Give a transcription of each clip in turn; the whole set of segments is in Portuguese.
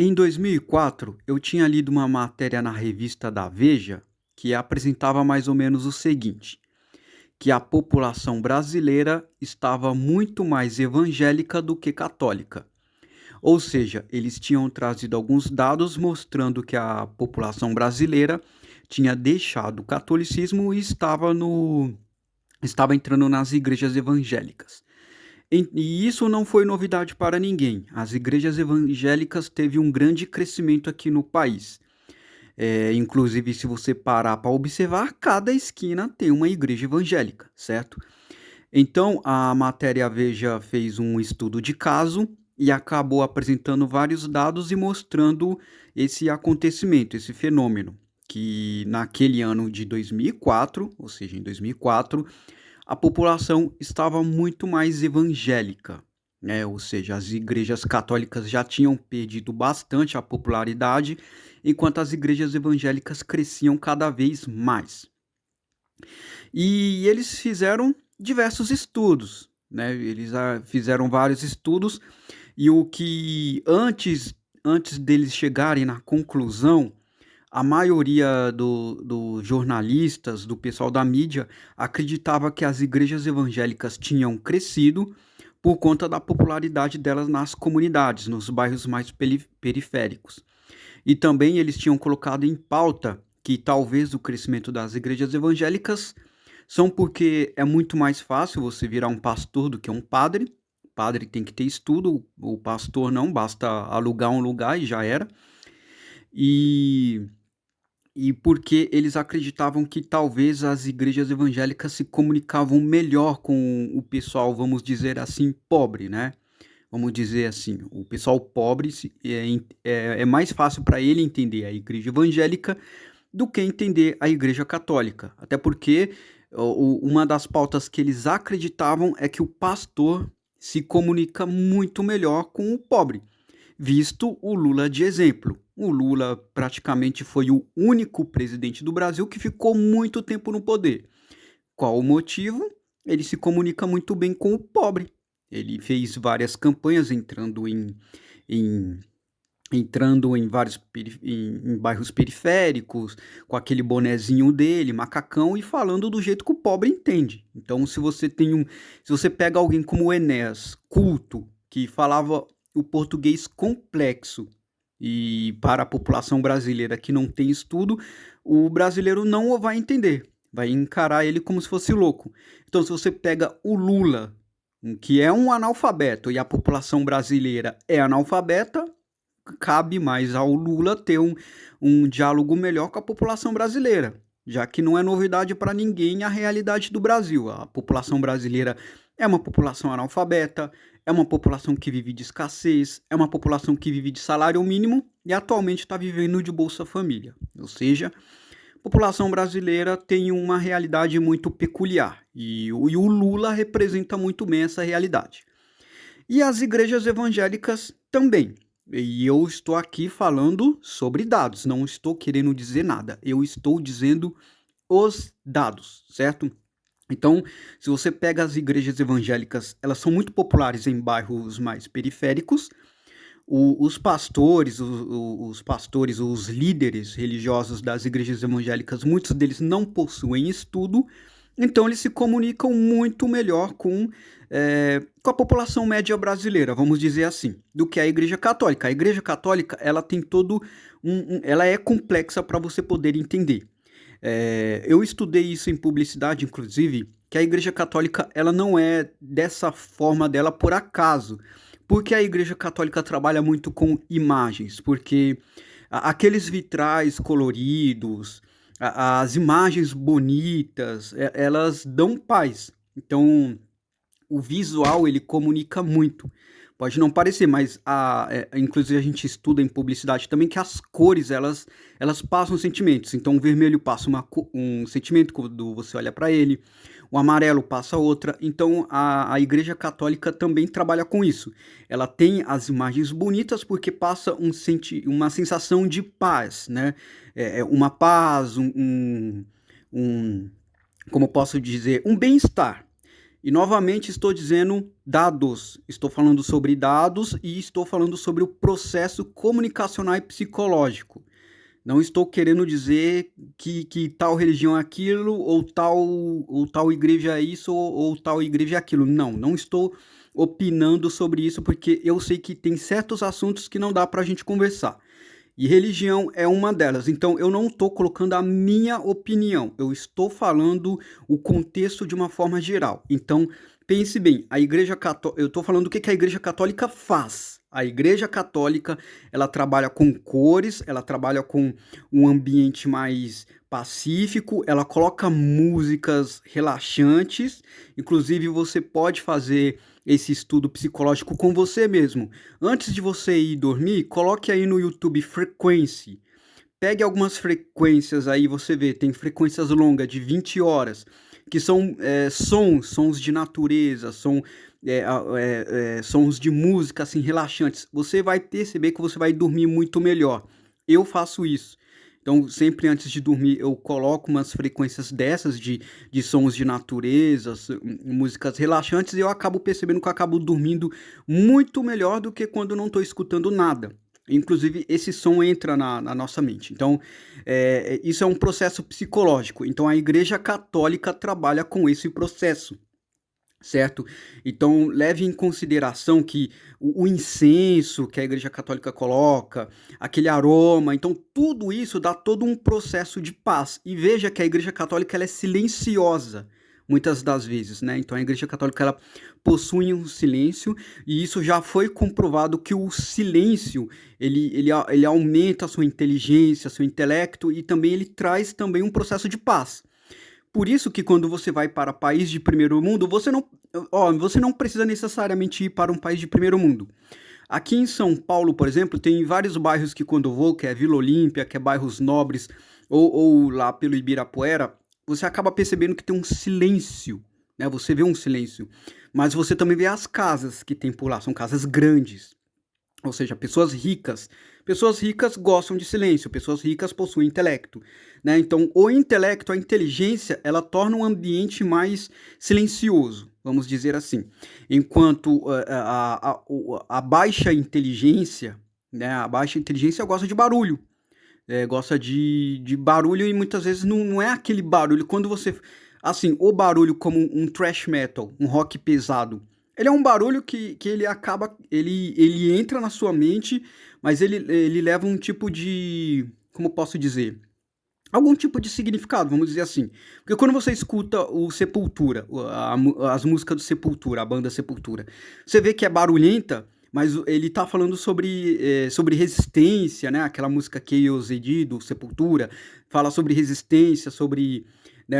Em 2004, eu tinha lido uma matéria na revista da Veja que apresentava mais ou menos o seguinte: que a população brasileira estava muito mais evangélica do que católica. Ou seja, eles tinham trazido alguns dados mostrando que a população brasileira tinha deixado o catolicismo e estava entrando nas igrejas evangélicas. E isso não foi novidade para ninguém. As igrejas evangélicas teve um grande crescimento aqui no país. Inclusive, se você parar para observar, cada esquina tem uma igreja evangélica, certo? Então, a matéria Veja fez um estudo de caso e acabou apresentando vários dados e mostrando esse acontecimento, esse fenômeno, que naquele ano de 2004, ou seja, em 2004, a população estava muito mais evangélica, né? Ou seja, as igrejas católicas já tinham perdido bastante a popularidade, enquanto as igrejas evangélicas cresciam cada vez mais. E eles fizeram diversos estudos, né? Eles fizeram vários estudos e o que antes deles chegarem na conclusão, a maioria dos jornalistas, do pessoal da mídia, acreditava que as igrejas evangélicas tinham crescido por conta da popularidade delas nas comunidades, nos bairros mais periféricos. E também eles tinham colocado em pauta que talvez o crescimento das igrejas evangélicas são porque é muito mais fácil você virar um pastor do que um padre. O padre tem que ter estudo, o pastor não, basta alugar um lugar e já era. E e porque eles acreditavam que talvez as igrejas evangélicas se comunicavam melhor com o pessoal, vamos dizer assim, pobre, né? Vamos dizer assim, o pessoal pobre é mais fácil para ele entender a igreja evangélica do que entender a igreja católica. Até porque uma das pautas que eles acreditavam é que o pastor se comunica muito melhor com o pobre, visto o Lula de exemplo. O Lula praticamente foi o único presidente do Brasil que ficou muito tempo no poder. Qual o motivo? Ele se comunica muito bem com o pobre. Ele fez várias campanhas em, entrando em vários em bairros periféricos, com aquele bonezinho dele, macacão, e falando do jeito que o pobre entende. Então, se você pega alguém como o Enéas, culto, que falava o português complexo, e para a população brasileira que não tem estudo, o brasileiro não o vai entender, vai encarar ele como se fosse louco. Então, se você pega o Lula, que é um analfabeto, e a população brasileira é analfabeta, cabe mais ao Lula ter um diálogo melhor com a população brasileira, já que não é novidade para ninguém a realidade do Brasil. A população brasileira é uma população analfabeta, é uma população que vive de escassez, é uma população que vive de salário mínimo e atualmente está vivendo de Bolsa Família. Ou seja, a população brasileira tem uma realidade muito peculiar e o Lula representa muito bem essa realidade. E as igrejas evangélicas também. E eu estou aqui falando sobre dados, não estou querendo dizer nada. Eu estou dizendo os dados, certo? Então, se você pega as igrejas evangélicas, elas são muito populares em bairros mais periféricos. Os pastores, os líderes religiosos das igrejas evangélicas, muitos deles não possuem estudo, então eles se comunicam muito melhor com a população média brasileira, vamos dizer assim, do que a Igreja Católica. A Igreja Católica, ela tem ela é complexa para você poder entender. Eu estudei isso em publicidade, inclusive, que a Igreja Católica ela não é dessa forma dela por acaso, porque a Igreja Católica trabalha muito com imagens, porque aqueles vitrais coloridos, as imagens bonitas, elas dão paz. Então, o visual ele comunica muito. Pode não parecer, mas inclusive a gente estuda em publicidade também que as cores elas passam sentimentos. Então o vermelho passa um sentimento quando você olha para ele, o amarelo passa outra. Então a Igreja Católica também trabalha com isso. Ela tem as imagens bonitas porque passa uma sensação de paz, né? Uma paz, como posso dizer, um bem-estar. E novamente estou dizendo dados. Estou falando sobre dados e estou falando sobre o processo comunicacional e psicológico. Não estou querendo dizer que tal religião é aquilo, ou tal igreja é isso, ou tal igreja é aquilo. Não, não estou opinando sobre isso, porque eu sei que tem certos assuntos que não dá para a gente conversar. E religião é uma delas. Então, eu não estou colocando a minha opinião. Eu estou falando o contexto de uma forma geral. Então, pense bem. A Igreja Católica. Eu estou falando o que que a Igreja Católica faz. A Igreja Católica, ela trabalha com cores, ela trabalha com um ambiente mais pacífico, ela coloca músicas relaxantes. Inclusive, você pode fazer esse estudo psicológico com você mesmo. Antes de você ir dormir, coloque aí no YouTube frequência. Pegue algumas frequências aí, você vê, tem frequências longas de 20 horas, que são sons de natureza, sons de música assim relaxantes. Você vai perceber que você vai dormir muito melhor. Eu faço isso. Então, sempre antes de dormir, eu coloco umas frequências dessas de sons de natureza, músicas relaxantes, e eu acabo percebendo que eu acabo dormindo muito melhor do que quando eu não estou escutando nada. Inclusive, esse som entra na nossa mente. Então, isso é um processo psicológico. Então, a Igreja Católica trabalha com esse processo, certo? Então, leve em consideração que o incenso que a Igreja Católica coloca, aquele aroma, então tudo isso dá todo um processo de paz. E veja que a Igreja Católica ela é silenciosa, muitas das vezes, né? Então a Igreja Católica ela possui um silêncio e isso já foi comprovado que o silêncio ele aumenta a sua inteligência, seu intelecto e também ele traz também um processo de paz. Por isso que quando você vai para país de primeiro mundo, você não precisa necessariamente ir para um país de primeiro mundo. Aqui em São Paulo, por exemplo, tem vários bairros que quando eu vou, que é Vila Olímpia, que é bairros nobres, ou lá pelo Ibirapuera, você acaba percebendo que tem um silêncio, né? Você vê um silêncio. Mas você também vê as casas que tem por lá, são casas grandes. Ou seja, pessoas ricas. Pessoas ricas gostam de silêncio, pessoas ricas possuem intelecto, né? Então, o intelecto, a inteligência, ela torna um ambiente mais silencioso, vamos dizer assim. Enquanto a baixa inteligência, né? A baixa inteligência gosta de barulho, gosta de barulho e muitas vezes não é aquele barulho. Quando você. Assim, o barulho como um thrash metal, um rock pesado. Ele é um barulho que ele acaba. Ele entra na sua mente, mas ele leva um tipo de. Como posso dizer? Algum tipo de significado, vamos dizer assim. Porque quando você escuta o Sepultura, as músicas do Sepultura, a banda Sepultura, você vê que é barulhenta, mas ele tá falando sobre resistência, né? Aquela música Chaos AD do Sepultura, fala sobre resistência, sobre né,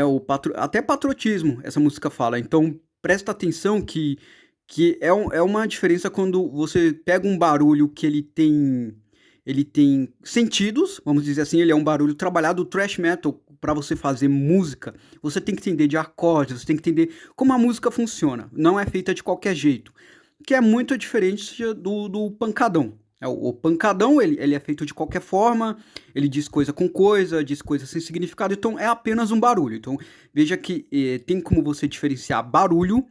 até patriotismo, essa música fala. Então, presta atenção que é uma diferença quando você pega um barulho que ele tem sentidos, vamos dizer assim, ele é um barulho trabalhado. O thrash metal, para você fazer música, você tem que entender de acordes, você tem que entender como a música funciona. Não é feita de qualquer jeito, que é muito diferente do pancadão. O pancadão, ele é feito de qualquer forma, ele diz coisa com coisa, diz coisa sem significado, então é apenas um barulho. Então, veja que tem como você diferenciar barulho,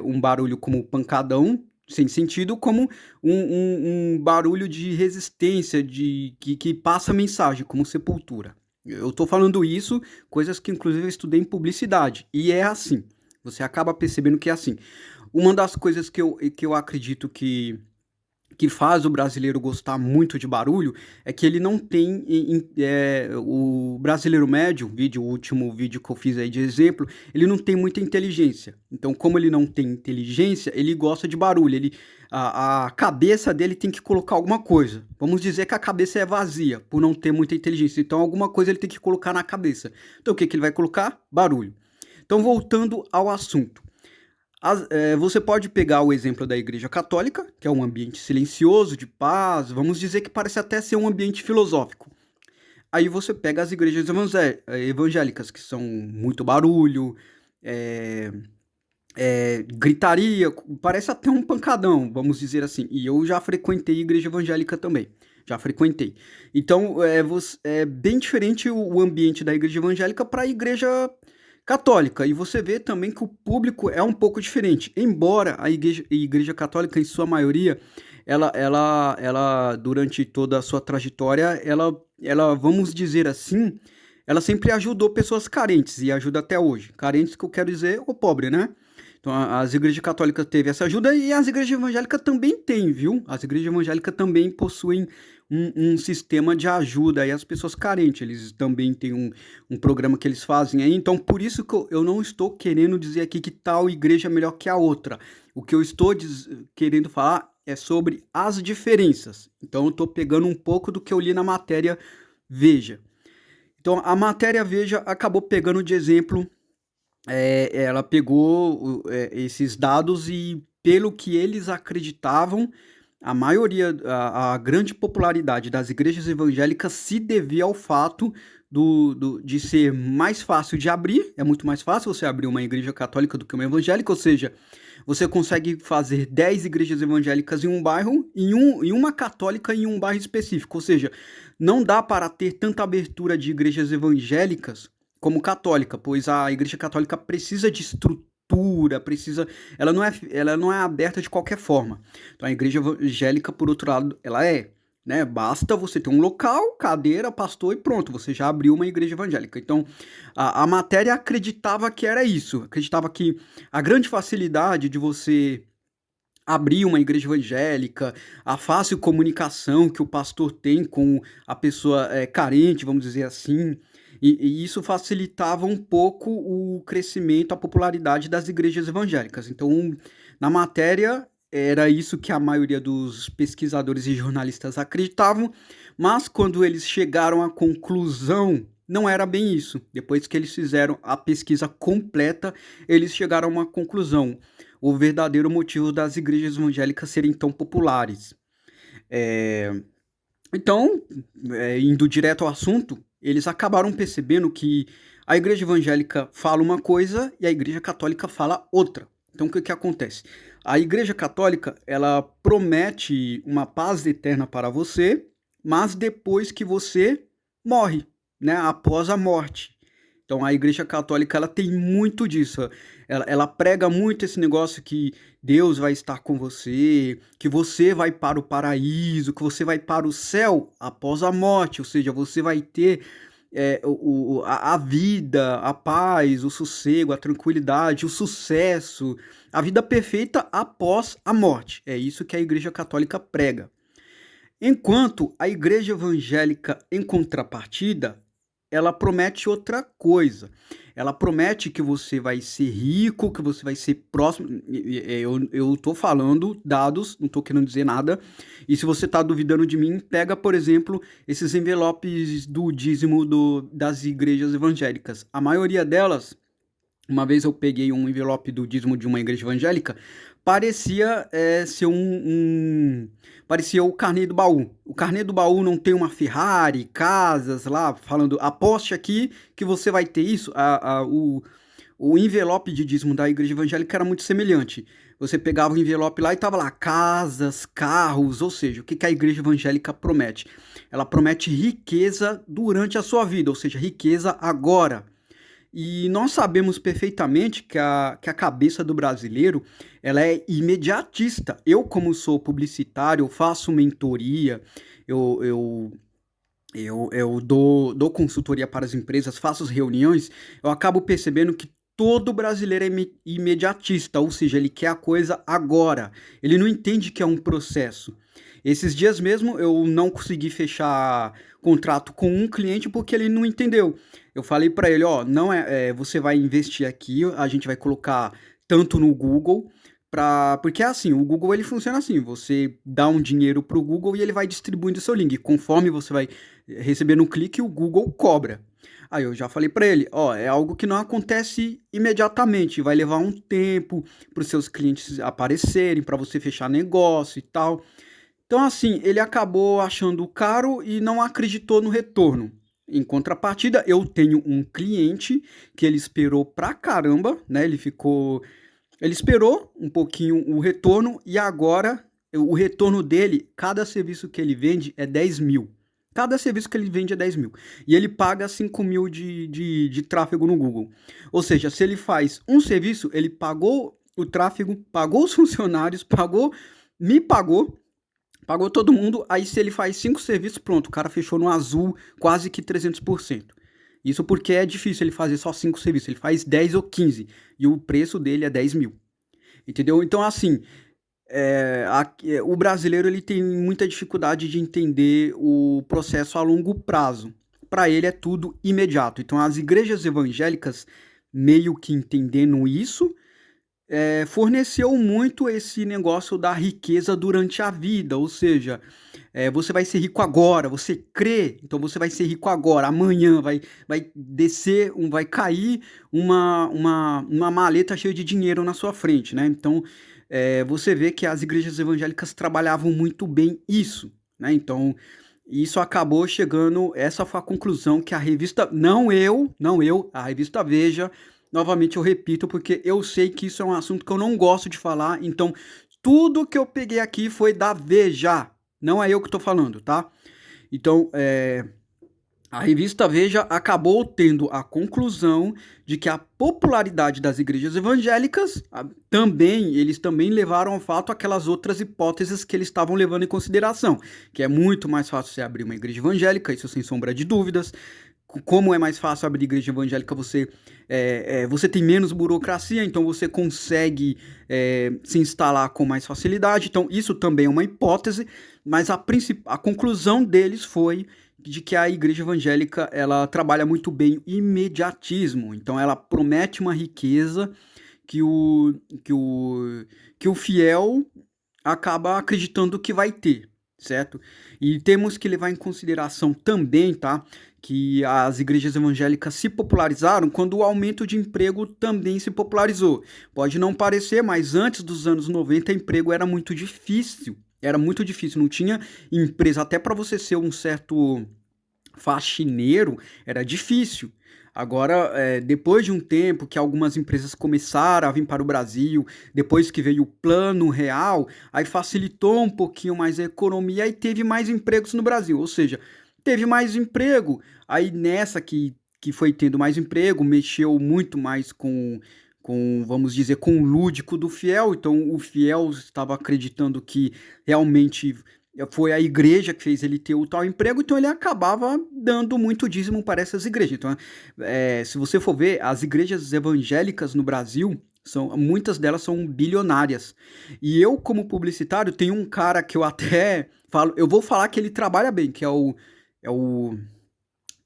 um barulho como pancadão, sem sentido, como um barulho de resistência, que passa mensagem, como Sepultura. Eu tô falando isso, coisas que inclusive eu estudei em publicidade, e é assim, você acaba percebendo que é assim. Uma das coisas que eu acredito que faz o brasileiro gostar muito de barulho é que ele não tem o brasileiro médio, o último vídeo que eu fiz aí de exemplo, ele não tem muita inteligência. Então, como ele não tem inteligência, ele gosta de barulho. A cabeça dele tem que colocar alguma coisa. Vamos dizer que a cabeça é vazia, por não ter muita inteligência. Então, alguma coisa ele tem que colocar na cabeça. Então, o que ele vai colocar? Barulho. Então, voltando ao assunto. Você pode pegar o exemplo da Igreja Católica, que é um ambiente silencioso, de paz, vamos dizer que parece até ser um ambiente filosófico. Aí você pega as igrejas evangélicas, que são muito barulho, é, gritaria, parece até um pancadão, vamos dizer assim. E eu já frequentei igreja evangélica também, já frequentei. Então, é bem diferente o ambiente da igreja evangélica para a igreja católica. E você vê também que o público é um pouco diferente. Embora a igreja católica, em sua maioria, ela durante toda a sua trajetória, vamos dizer assim, ela sempre ajudou pessoas carentes e ajuda até hoje. Carentes que eu quero dizer, o pobre, né? Então, as igrejas católicas teve essa ajuda e as igrejas evangélicas também têm, viu? As igrejas evangélicas também possuem um sistema de ajuda aí às pessoas carentes. Eles também têm um programa que eles fazem aí. Então, por isso que eu não estou querendo dizer aqui que tal igreja é melhor que a outra. O que eu estou querendo falar é sobre as diferenças. Então, eu estou pegando um pouco do que eu li na matéria Veja. Então, a matéria Veja acabou pegando de exemplo, ela pegou esses dados e, pelo que eles acreditavam, a maioria, a grande popularidade das igrejas evangélicas se devia ao fato de ser mais fácil de abrir. É muito mais fácil você abrir uma igreja católica do que uma evangélica, ou seja, você consegue fazer 10 igrejas evangélicas em um bairro e uma católica em um bairro específico. Ou seja, não dá para ter tanta abertura de igrejas evangélicas como católica, pois a igreja católica precisa de estrutura, ela não é aberta de qualquer forma. Então a igreja evangélica, por outro lado, ela é, né? Basta você ter um local, cadeira, pastor e pronto, você já abriu uma igreja evangélica. Então a matéria acreditava que era isso, acreditava que a grande facilidade de você abrir uma igreja evangélica, a fácil comunicação que o pastor tem com a pessoa carente, vamos dizer assim, e isso facilitava um pouco o crescimento, a popularidade das igrejas evangélicas. Então, na matéria, era isso que a maioria dos pesquisadores e jornalistas acreditavam, mas quando eles chegaram à conclusão, não era bem isso. Depois que eles fizeram a pesquisa completa, eles chegaram a uma conclusão: o verdadeiro motivo das igrejas evangélicas serem tão populares. É, então, indo direto ao assunto, eles acabaram percebendo que a igreja evangélica fala uma coisa e a igreja católica fala outra. Então, o que que acontece? A igreja católica, ela promete uma paz eterna para você, mas depois que você morre, né? Após a morte. Então, a igreja católica, ela tem muito disso. Ela prega muito esse negócio que Deus vai estar com você, que você vai para o paraíso, que você vai para o céu após a morte, ou seja, você vai ter a vida, a paz, o sossego, a tranquilidade, o sucesso, a vida perfeita após a morte. É isso que a igreja católica prega. Enquanto a igreja evangélica, em contrapartida, ela promete outra coisa. Ela promete que você vai ser rico, que você vai ser próximo. Eu tô falando dados, não tô querendo dizer nada. E se você tá duvidando de mim, pega, por exemplo, esses envelopes do dízimo das igrejas evangélicas. A maioria delas, uma vez eu peguei um envelope do dízimo de uma igreja evangélica, parecia ser parecia o carnê do baú. O carnê do baú não tem uma Ferrari, casas lá, falando, aposte aqui que você vai ter isso. O envelope de dízimo da igreja evangélica era muito semelhante. Você pegava o envelope lá e tava lá, casas, carros, ou seja, o que que a igreja evangélica promete? Ela promete riqueza durante a sua vida, ou seja, riqueza agora. E nós sabemos perfeitamente que a cabeça do brasileiro, ela é imediatista. Eu, como sou publicitário, eu faço mentoria, eu dou consultoria para as empresas, faço reuniões, eu acabo percebendo que todo brasileiro é imediatista, ou seja, ele quer a coisa agora. Ele não entende que é um processo. Esses dias mesmo eu não consegui fechar contrato com um cliente porque ele não entendeu. Eu falei para ele, ó, não você vai investir aqui, a gente vai colocar tanto no Google, porque é assim, o Google ele funciona assim, você dá um dinheiro pro Google e ele vai distribuindo o seu link. Conforme você vai recebendo um clique, o Google cobra. Aí eu já falei para ele, ó, é algo que não acontece imediatamente, vai levar um tempo para os seus clientes aparecerem, para você fechar negócio e tal. Então, assim, ele acabou achando caro e não acreditou no retorno. Em contrapartida, eu tenho um cliente que ele esperou pra caramba, né? Ele esperou um pouquinho o retorno e agora o retorno dele, cada serviço que ele vende é 10 mil. Cada serviço que ele vende é 10 mil. E ele paga 5 mil de tráfego no Google. Ou seja, se ele faz um serviço, ele pagou o tráfego, pagou os funcionários, me pagou todo mundo. Aí se ele faz 5 serviços, pronto, o cara fechou no azul quase que 300%. Isso porque é difícil ele fazer só 5 serviços, ele faz 10 ou 15 e o preço dele é 10 mil. Entendeu? Então, assim, o brasileiro ele tem muita dificuldade de entender o processo a longo prazo. Para ele é tudo imediato. Então, as igrejas evangélicas, meio que entendendo isso, forneceu muito esse negócio da riqueza durante a vida, ou seja, você vai ser rico agora, você crê, então você vai ser rico agora, amanhã vai descer, vai cair uma maleta cheia de dinheiro na sua frente, né? Então, você vê que as igrejas evangélicas trabalhavam muito bem isso, né? Então, isso acabou chegando, essa foi a conclusão que a revista, não eu, a revista Veja. Novamente eu repito, porque eu sei que isso é um assunto que eu não gosto de falar, então tudo que eu peguei aqui foi da Veja, não é eu que estou falando, tá? Então, a revista Veja acabou tendo a conclusão de que a popularidade das igrejas evangélicas eles também levaram ao fato aquelas outras hipóteses que eles estavam levando em consideração, que é muito mais fácil você abrir uma igreja evangélica, isso sem sombra de dúvidas. Como é mais fácil abrir igreja evangélica, você tem menos burocracia, então você consegue se instalar com mais facilidade. Então, isso também é uma hipótese, mas a conclusão deles foi de que a igreja evangélica ela trabalha muito bem o imediatismo. Então, ela promete uma riqueza que o fiel acaba acreditando que vai ter, certo? E temos que levar em consideração também, tá, que as igrejas evangélicas se popularizaram quando o aumento de emprego também se popularizou. Pode não parecer, mas antes dos anos 90, emprego era muito difícil. Era muito difícil, não tinha empresa. Até para você ser um certo faxineiro, era difícil. Agora, depois de um tempo que algumas empresas começaram a vir para o Brasil, depois que veio o Plano Real, aí facilitou um pouquinho mais a economia e teve mais empregos no Brasil. Ou seja, teve mais emprego. Aí nessa que foi tendo mais emprego, mexeu muito mais vamos dizer, com o lúdico do fiel. Então o fiel estava acreditando que realmente foi a igreja que fez ele ter o tal emprego, então ele acabava dando muito dízimo para essas igrejas. Então, se você for ver, as igrejas evangélicas no Brasil, muitas delas são bilionárias. E eu, como publicitário, tenho um cara que eu até falo, eu vou falar que ele trabalha bem, que é o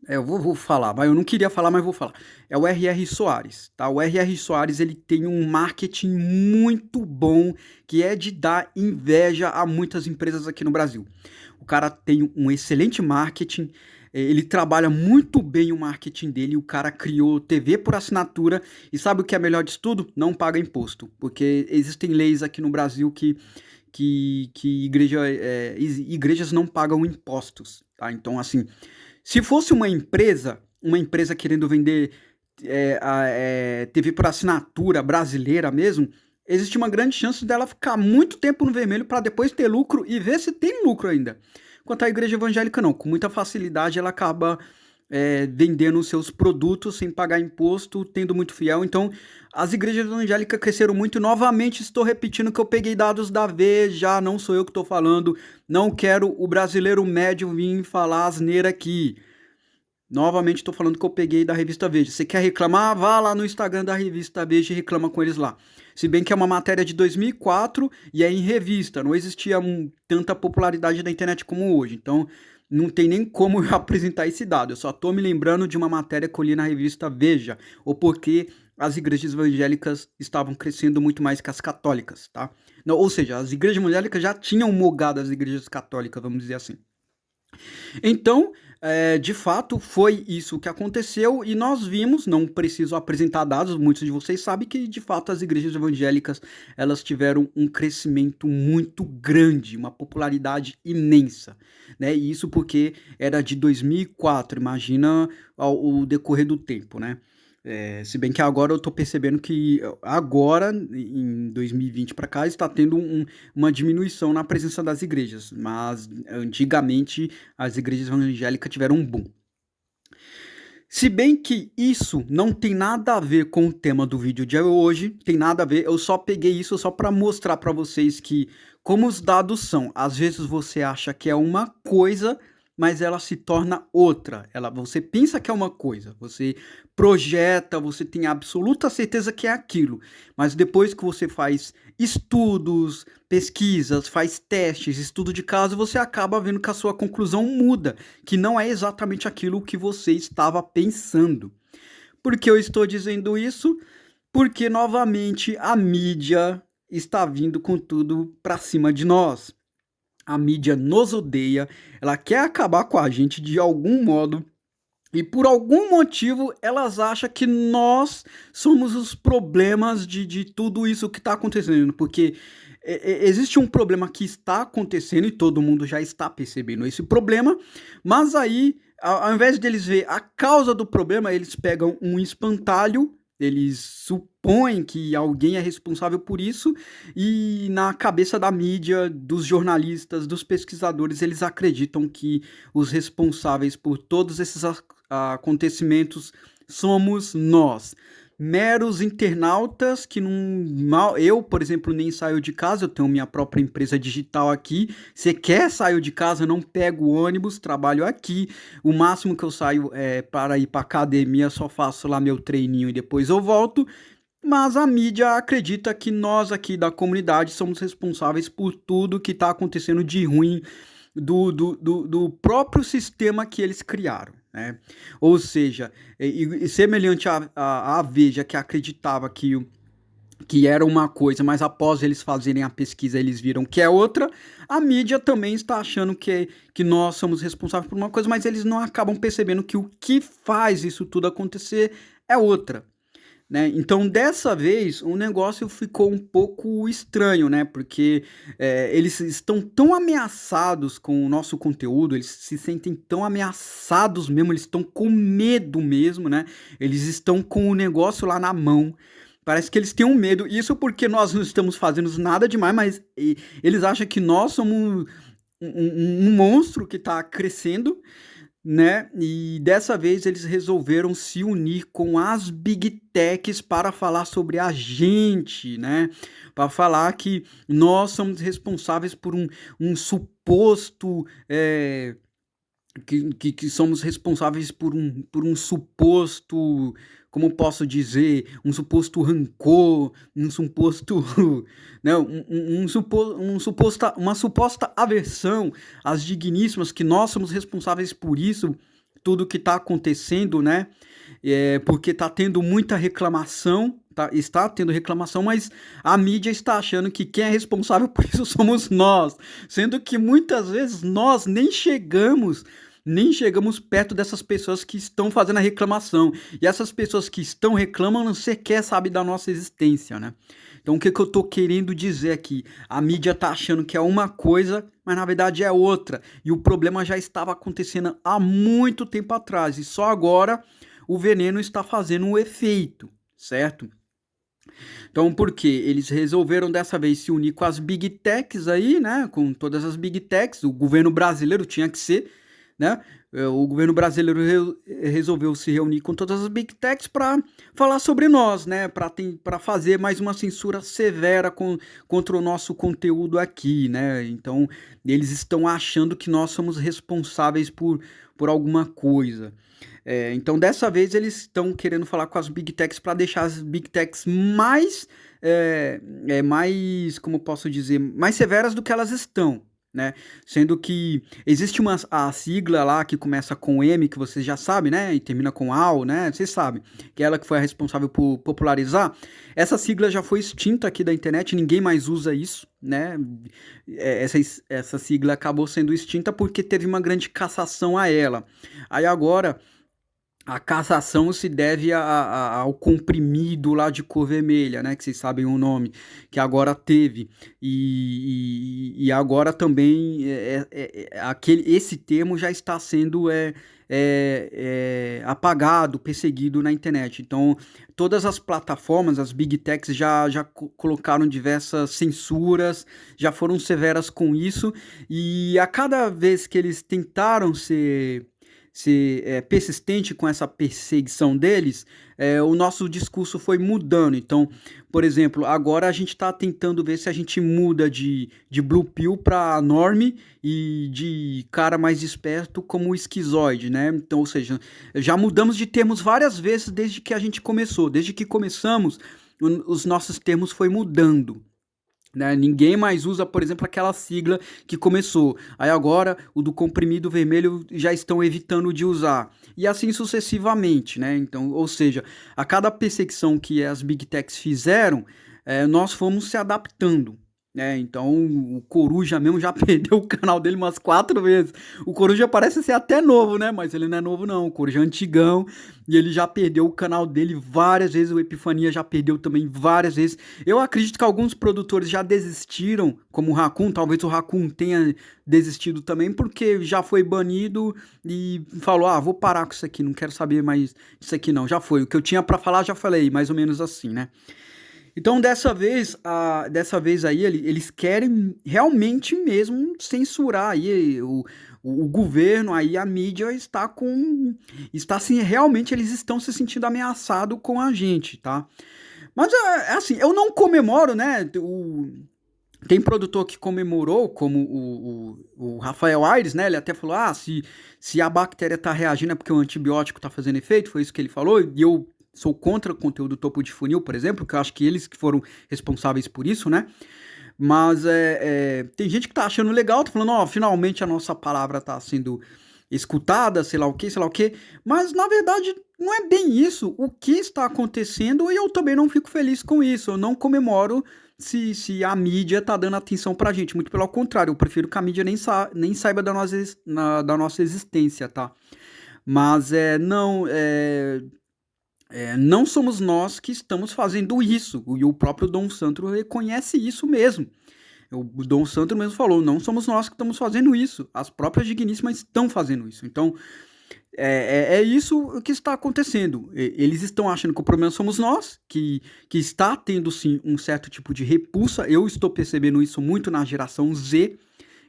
eu vou falar, mas eu não queria falar, mas vou falar. É o R.R. Soares, tá? O R.R. Soares, ele tem um marketing muito bom, que é de dar inveja a muitas empresas aqui no Brasil. O cara tem um excelente marketing, ele trabalha muito bem o marketing dele, o cara criou TV por assinatura, e sabe o que é melhor disso tudo? Não paga imposto, porque existem leis aqui no Brasil que igrejas não pagam impostos, tá? Então, assim, se fosse uma empresa querendo vender TV por assinatura brasileira mesmo, existe uma grande chance dela ficar muito tempo no vermelho para depois ter lucro e ver se tem lucro ainda. Quanto à igreja evangélica, não. Com muita facilidade ela acaba vendendo seus produtos sem pagar imposto, tendo muito fiel. Então, as igrejas evangélicas cresceram muito. Novamente, estou repetindo que eu peguei dados da Veja, não sou eu que estou falando. Não quero o brasileiro médio vir falar asneira aqui. Novamente estou falando que eu peguei da revista Veja. Você quer reclamar? Vá lá no Instagram da revista Veja e reclama com eles lá. Se bem que é uma matéria de 2004 e é em revista, não existia tanta popularidade da internet como hoje. Então, não tem nem como eu apresentar esse dado. Eu só estou me lembrando de uma matéria que eu li na revista Veja, ou porque as igrejas evangélicas estavam crescendo muito mais que as católicas, tá? Não, ou seja, as igrejas evangélicas já tinham mogado as igrejas católicas, vamos dizer assim. Então, de fato, foi isso que aconteceu e nós vimos, não preciso apresentar dados, muitos de vocês sabem que, de fato, as igrejas evangélicas, elas tiveram um crescimento muito grande, uma popularidade imensa, né? E isso porque era de 2004, imagina o decorrer do tempo, né? Se bem que agora eu tô percebendo que agora, em 2020 para cá, está tendo uma diminuição na presença das igrejas, mas antigamente as igrejas evangélicas tiveram um boom. Se bem que isso não tem nada a ver com o tema do vídeo de hoje, tem nada a ver, eu só peguei isso só para mostrar para vocês que como os dados são, às vezes você acha que é uma coisa, mas ela se torna outra. Você pensa que é uma coisa, você projeta, você tem absoluta certeza que é aquilo, mas depois que você faz estudos, pesquisas, faz testes, estudo de caso, você acaba vendo que a sua conclusão muda, que não é exatamente aquilo que você estava pensando. Por que eu estou dizendo isso? Porque novamente a mídia está vindo com tudo para cima de nós. A mídia nos odeia, ela quer acabar com a gente de algum modo. E por algum motivo elas acham que nós somos os problemas de tudo isso que está acontecendo. Porque existe um problema que está acontecendo e todo mundo já está percebendo esse problema. Mas aí, ao invés de eles ver a causa do problema, eles pegam um espantalho. Eles supõem que alguém é responsável por isso e na cabeça da mídia, dos jornalistas, dos pesquisadores, eles acreditam que os responsáveis por todos esses acontecimentos somos nós, meros internautas que não. Eu, por exemplo, nem saio de casa, eu tenho minha própria empresa digital aqui. Sequer saio de casa, não pego ônibus, trabalho aqui. O máximo que eu saio é para ir para academia, só faço lá meu treininho e depois eu volto. Mas a mídia acredita que nós aqui da comunidade somos responsáveis por tudo que está acontecendo de ruim do próprio sistema que eles criaram. Né? Ou seja, semelhante à Veja, que acreditava que era uma coisa, mas após eles fazerem a pesquisa eles viram que é outra, a mídia também está achando que nós somos responsáveis por uma coisa, mas eles não acabam percebendo que o que faz isso tudo acontecer é outra. Né? Então, dessa vez, o negócio ficou um pouco estranho, né? Porque eles estão tão ameaçados com o nosso conteúdo, eles se sentem tão ameaçados mesmo, eles estão com medo mesmo, né? Eles estão com o negócio lá na mão. Parece que eles têm um medo. Isso porque nós não estamos fazendo nada demais, mas eles acham que nós somos um monstro que está crescendo, né? E dessa vez eles resolveram se unir com as Big Techs para falar sobre a gente, né? Para falar que nós somos responsáveis por um suposto. Que somos responsáveis por um suposto, como posso dizer, um suposto rancor, um suposto, né, uma suposta aversão às digníssimas, que nós somos responsáveis por isso, tudo que está acontecendo, né? Porque está tendo muita reclamação, está tendo reclamação, mas a mídia está achando que quem é responsável por isso somos nós, sendo que muitas vezes nós nem chegamos perto dessas pessoas que estão fazendo a reclamação. E essas pessoas que estão reclamando sequer sabem da nossa existência, né? Então o que eu tô querendo dizer aqui? A mídia tá achando que é uma coisa, mas na verdade é outra. E o problema já estava acontecendo há muito tempo atrás. E só agora o veneno está fazendo um efeito, certo? Então, por quê? Eles resolveram dessa vez se unir com as Big Techs aí, né? Com todas as Big Techs. O governo brasileiro tinha que ser, né? O governo brasileiro resolveu se reunir com todas as Big Techs para falar sobre nós, né? Para fazer mais uma censura severa contra o nosso conteúdo aqui, né? Então, eles estão achando que nós somos responsáveis por alguma coisa. Então, dessa vez, eles estão querendo falar com as Big Techs para deixar as Big Techs mais, como posso dizer, mais severas do que elas estão. Né? Sendo que existe a sigla lá que começa com M, que vocês já sabem, né? E termina com AU, né? Vocês sabem, que é ela que foi a responsável por popularizar. Essa sigla já foi extinta aqui da internet, ninguém mais usa isso, né? Essa sigla acabou sendo extinta porque teve uma grande cassação a ela. Aí agora A cassação se deve ao comprimido lá de cor vermelha, né? Que vocês sabem o nome, que agora teve. E agora também esse termo já está sendo apagado, perseguido na internet. Então, todas as plataformas, as Big Techs, já colocaram diversas censuras, já foram severas com isso. E a cada vez que eles tentaram ser persistente com essa perseguição deles, o nosso discurso foi mudando. Então, por exemplo, agora a gente está tentando ver se a gente muda de Blue Pill para Norme e de cara mais esperto como esquizoide, né? Então, ou seja, já mudamos de termos várias vezes desde que a gente começou. Desde que começamos, os nossos termos foi mudando. Né? Ninguém mais usa, por exemplo, aquela sigla que começou. Aí agora o do comprimido vermelho já estão evitando de usar. E assim sucessivamente, né? Então, ou seja, a cada perseguição que as Big Techs fizeram, nós fomos se adaptando. Então o Coruja mesmo já perdeu o canal dele umas 4 vezes. O Coruja parece ser até novo, né? Mas ele não é novo não, o Coruja é antigão. E ele já perdeu o canal dele várias vezes, o Epifania já perdeu também várias vezes. Eu acredito que alguns produtores já desistiram, como o Raccoon, talvez o Raccoon tenha desistido também, porque já foi banido e falou, vou parar com isso aqui, não quero saber mais disso aqui não, já foi. O que eu tinha pra falar já falei, mais ou menos assim, né? Então, dessa vez aí, eles querem realmente mesmo censurar aí o governo, aí a mídia está assim, realmente eles estão se sentindo ameaçados com a gente, tá? Mas, assim, eu não comemoro, né, tem produtor que comemorou, como o Rafael Aires, né? Ele até falou: se a bactéria tá reagindo é porque o antibiótico tá fazendo efeito, foi isso que ele falou, e eu sou contra o conteúdo topo de funil, por exemplo, porque eu acho que eles que foram responsáveis por isso, né? Mas tem gente que tá achando legal, tá falando, finalmente a nossa palavra tá sendo escutada, sei lá o que, sei lá o que. Mas na verdade não é bem isso. O que está acontecendo e eu também não fico feliz com isso. Eu não comemoro se a mídia tá dando atenção pra gente. Muito pelo contrário, eu prefiro que a mídia nem saiba da nossa existência, tá? Mas não somos nós que estamos fazendo isso. E o próprio Dom Sandro reconhece isso mesmo. O Dom Sandro mesmo falou, não somos nós que estamos fazendo isso. As próprias digníssimas estão fazendo isso. Então, é isso que está acontecendo. Eles estão achando que o problema somos nós, que está tendo sim um certo tipo de repulsa. Eu estou percebendo isso muito na geração Z.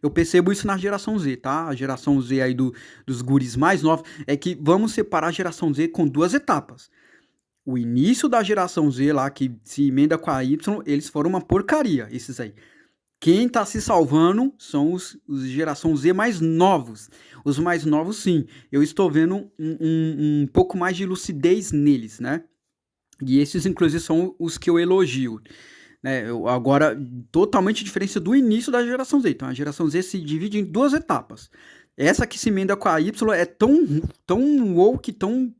Eu percebo isso na geração Z, tá? A geração Z aí dos guris mais novos. É que vamos separar a geração Z com 2 etapas. O início da geração Z lá, que se emenda com a Y, eles foram uma porcaria, esses aí. Quem tá se salvando são os geração Z mais novos. Os mais novos, sim. Eu estou vendo um pouco mais de lucidez neles, né? E esses, inclusive, são os que eu elogio. Né? Agora, totalmente diferente do início da geração Z. Então, a geração Z se divide em 2 etapas. Essa que se emenda com a Y é tão woke, tão...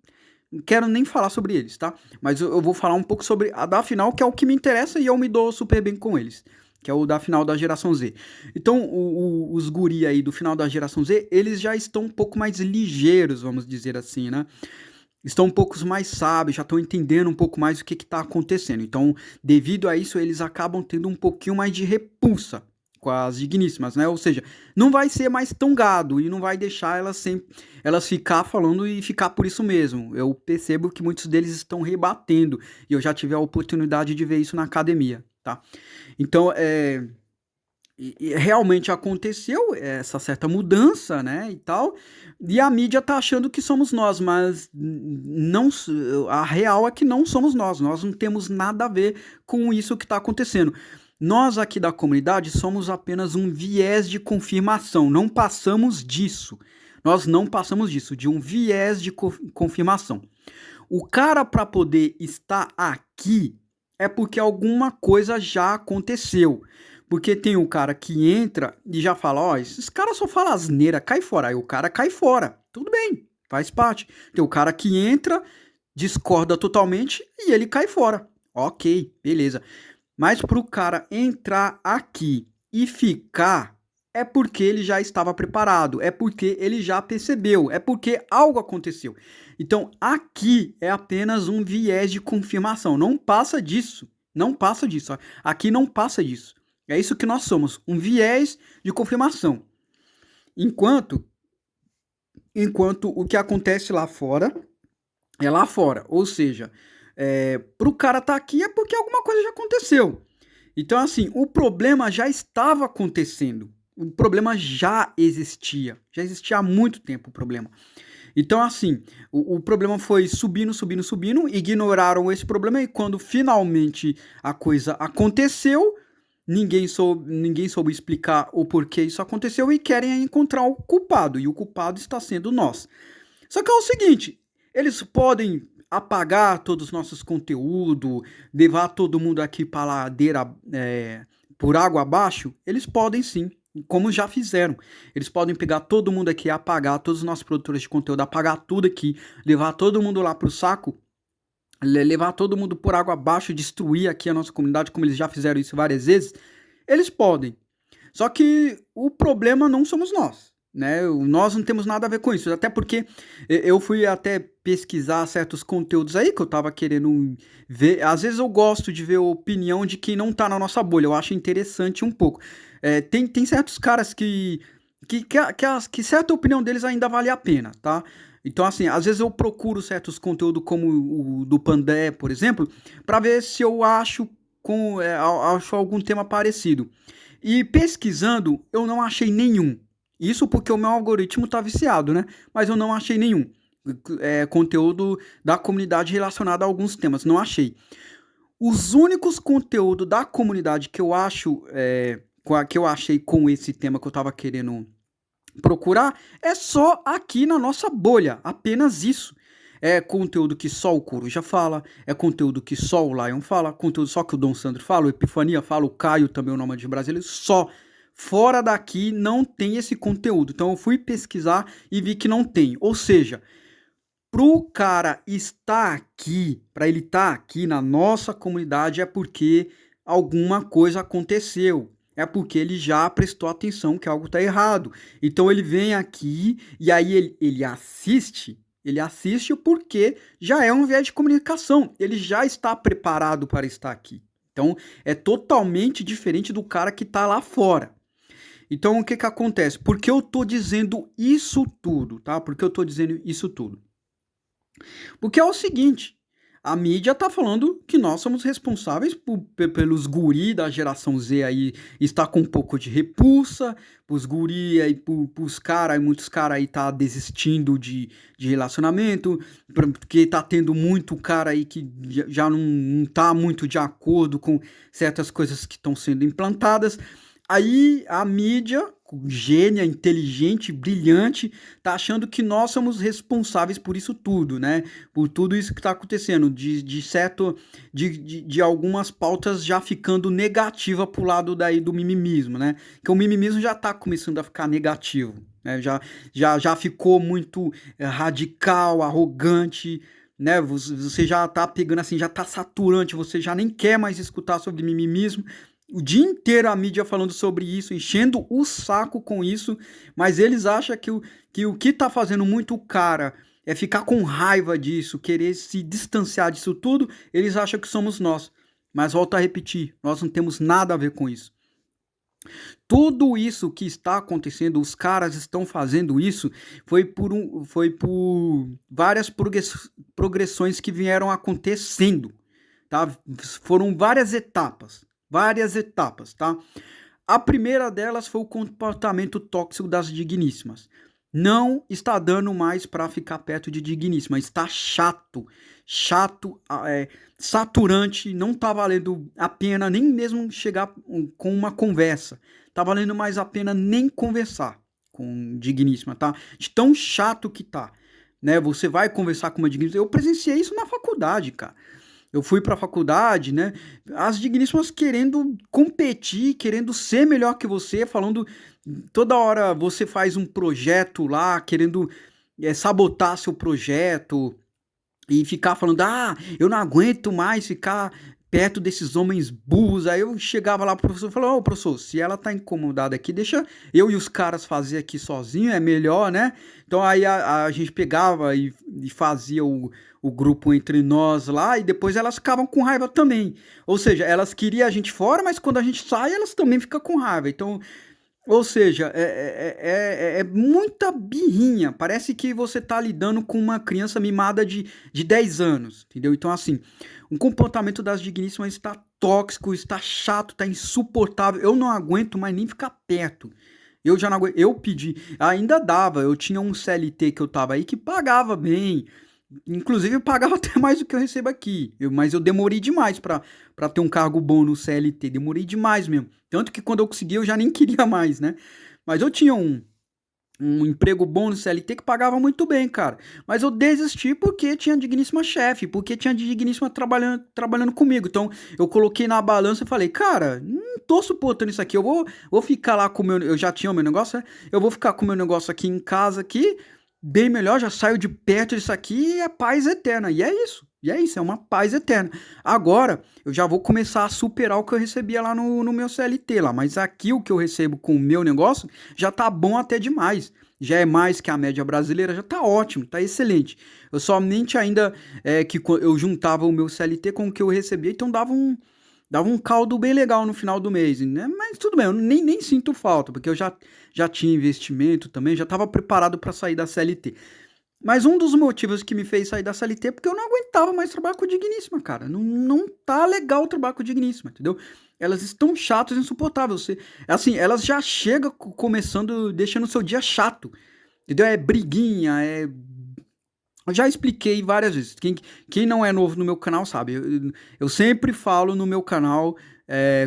Não quero nem falar sobre eles, tá? Mas eu vou falar um pouco sobre a da final, que é o que me interessa e eu me dou super bem com eles. Que é o da final da geração Z. Então, os guri aí do final da geração Z, eles já estão um pouco mais ligeiros, vamos dizer assim, né? Estão um pouco mais sábios, já estão entendendo um pouco mais o que está acontecendo. Então, devido a isso, eles acabam tendo um pouquinho mais de repulsa com as digníssimas, né? Ou seja, não vai ser mais tão gado e não vai deixar elas ficar falando e ficar por isso mesmo. Eu percebo que muitos deles estão rebatendo e eu já tive a oportunidade de ver isso na academia, tá? Então, realmente aconteceu essa certa mudança, né, e tal, e a mídia tá achando que somos nós, mas não, a real é que não somos nós não temos nada a ver com isso que está acontecendo. Nós aqui da comunidade somos apenas um viés de confirmação, não passamos disso. Nós não passamos disso, de um viés de confirmação. O cara, para poder estar aqui, é porque alguma coisa já aconteceu. Porque tem o cara que entra e já fala, esses caras só falam asneira, cai fora. Aí o cara cai fora. Tudo bem, faz parte. Tem o cara que entra, discorda totalmente e ele cai fora. Ok, beleza. Mas pro cara entrar aqui e ficar, é porque ele já estava preparado, é porque ele já percebeu, é porque algo aconteceu. Então, aqui é apenas um viés de confirmação, não passa disso, não passa disso, aqui não passa disso. É isso que nós somos, um viés de confirmação. Enquanto o que acontece lá fora é lá fora, ou seja, para o cara estar aqui é porque alguma coisa já aconteceu. Então, assim, o problema já estava acontecendo. O problema já existia. Já existia há muito tempo o problema. Então, assim, o problema foi subindo, subindo, subindo, ignoraram esse problema e quando finalmente a coisa aconteceu, ninguém soube explicar o porquê isso aconteceu e querem encontrar o culpado. E o culpado está sendo nós. Só que é o seguinte, eles podem apagar todos os nossos conteúdos, levar todo mundo aqui para a ladeira por água abaixo? Eles podem sim, como já fizeram. Eles podem pegar todo mundo aqui, apagar todos os nossos produtores de conteúdo, apagar tudo aqui, levar todo mundo lá pro saco, levar todo mundo por água abaixo, destruir aqui a nossa comunidade, como eles já fizeram isso várias vezes. Eles podem. Só que o problema não somos nós. Né? Nós não temos nada a ver com isso, até porque eu fui até pesquisar certos conteúdos aí que eu tava querendo ver. Às vezes eu gosto de ver a opinião de quem não tá na nossa bolha, eu acho interessante um pouco. Tem certos caras que certa opinião deles ainda vale a pena, tá? Então, assim, às vezes eu procuro certos conteúdos como o do Pandé, por exemplo, para ver se eu acho algum tema parecido. E pesquisando, eu não achei nenhum. Isso porque o meu algoritmo tá viciado, né? Mas eu não achei nenhum conteúdo da comunidade relacionado a alguns temas. Não achei. Os únicos conteúdos da comunidade que eu acho, que eu achei com esse tema que eu tava querendo procurar, é só aqui na nossa bolha. Apenas isso. É conteúdo que só o Coruja fala, é conteúdo que só o Lion fala, conteúdo só que o Dom Sandro fala, o Epifania fala, o Caio também, o Nômade Brasileiro, só. Fora daqui não tem esse conteúdo. Então eu fui pesquisar e vi que não tem. Ou seja, pro cara estar aqui, para ele estar aqui na nossa comunidade é porque alguma coisa aconteceu. É porque ele já prestou atenção que algo está errado. Então ele vem aqui e aí ele assiste. Ele assiste porque já é um viés de comunicação. Ele já está preparado para estar aqui. Então é totalmente diferente do cara que está lá fora. Então, o que acontece? Por que eu tô dizendo isso tudo, tá? Por que eu tô dizendo isso tudo? Porque é o seguinte, a mídia tá falando que nós somos responsáveis pelos guri da geração Z aí estar com um pouco de repulsa, pros guri aí, pros caras, muitos caras aí tá desistindo de relacionamento, porque tá tendo muito cara aí que já não tá muito de acordo com certas coisas que estão sendo implantadas. Aí a mídia, gênia, inteligente, brilhante, tá achando que nós somos responsáveis por isso tudo, né? Por tudo isso que tá acontecendo, de algumas pautas já ficando negativa pro lado daí do mimimismo, né? Que o mimimismo já tá começando a ficar negativo, né? Já ficou muito radical, arrogante, né? Você já tá pegando assim, já tá saturante, você já nem quer mais escutar sobre mimimismo. O dia inteiro a mídia falando sobre isso, enchendo o saco com isso, mas eles acham que o que tá fazendo muito o cara é ficar com raiva disso, querer se distanciar disso tudo, eles acham que somos nós. Mas volto a repetir, nós não temos nada a ver com isso. Tudo isso que está acontecendo, os caras estão fazendo isso, foi por várias progressões que vieram acontecendo, tá? Foram várias etapas, tá? A primeira delas foi o comportamento tóxico das digníssimas. Não está dando mais para ficar perto de digníssima, está chato, saturante, não tá valendo a pena nem mesmo chegar com uma conversa. Tá valendo mais a pena nem conversar com digníssima, tá? De tão chato que tá, né? Você vai conversar com uma digníssima. Eu presenciei isso na faculdade, cara. Eu fui pra faculdade, né? As digníssimas querendo competir, querendo ser melhor que você, falando toda hora você faz um projeto lá, querendo sabotar seu projeto e ficar falando, eu não aguento mais ficar perto desses homens burros. Aí eu chegava lá pro professor e falava, ô professor, se ela tá incomodada aqui, deixa eu e os caras fazer aqui sozinho, é melhor, né? Então aí a gente pegava e fazia o grupo entre nós lá, e depois elas ficavam com raiva também. Ou seja, elas queriam a gente fora, mas quando a gente sai, elas também ficam com raiva. Então, ou seja, é muita birrinha. Parece que você tá lidando com uma criança mimada de 10 anos, entendeu? Então, assim, o comportamento das digníssimas está tóxico, está chato, está insuportável. Eu não aguento mais nem ficar perto. Eu já não aguento. Eu pedi, ainda dava. Eu tinha um CLT que eu tava aí que pagava bem. Inclusive, eu pagava até mais do que eu recebo aqui. Mas eu demorei demais pra ter um cargo bom no CLT. Demorei demais mesmo. Tanto que quando eu consegui, eu já nem queria mais, né? Mas eu tinha um emprego bom no CLT que pagava muito bem, cara. Mas eu desisti porque tinha digníssima chefe, porque tinha digníssima trabalhando comigo. Então, eu coloquei na balança e falei, cara, não tô suportando isso aqui. Eu vou ficar lá com o meu... Eu já tinha o meu negócio, né? Eu vou ficar com o meu negócio aqui em casa aqui, bem melhor, já saio de perto disso aqui e é paz eterna. E é isso. E é isso, é uma paz eterna. Agora, eu já vou começar a superar o que eu recebia lá no meu CLT lá. Mas aqui o que eu recebo com o meu negócio já tá bom até demais. Já é mais que a média brasileira, já tá ótimo, tá excelente. Eu somente ainda que eu juntava o meu CLT com o que eu recebia, então dava um caldo bem legal no final do mês, né? Mas tudo bem, eu nem sinto falta, porque eu já tinha investimento também, já estava preparado para sair da CLT. Mas um dos motivos que me fez sair da CLT é porque eu não aguentava mais trabalhar com digníssima, cara. Não tá legal o trabalho com digníssima, entendeu? Elas estão chatas e insuportáveis. Assim, elas já chegam começando, deixando o seu dia chato. Entendeu? É briguinha, Eu já expliquei várias vezes. Quem não é novo no meu canal sabe. Eu sempre falo no meu canal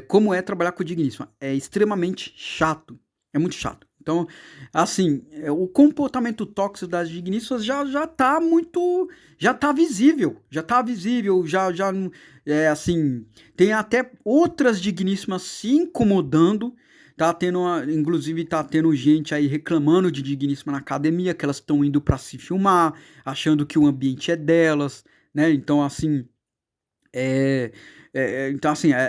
como é trabalhar com digníssima. É extremamente chato. É muito chato. Então, assim, o comportamento tóxico das digníssimas já tá muito... Já tá visível. Já tá visível. Assim... Tem até outras digníssimas se incomodando. Inclusive tá tendo gente aí reclamando de digníssima na academia, que elas estão indo para se filmar, achando que o ambiente é delas, né? Então, assim,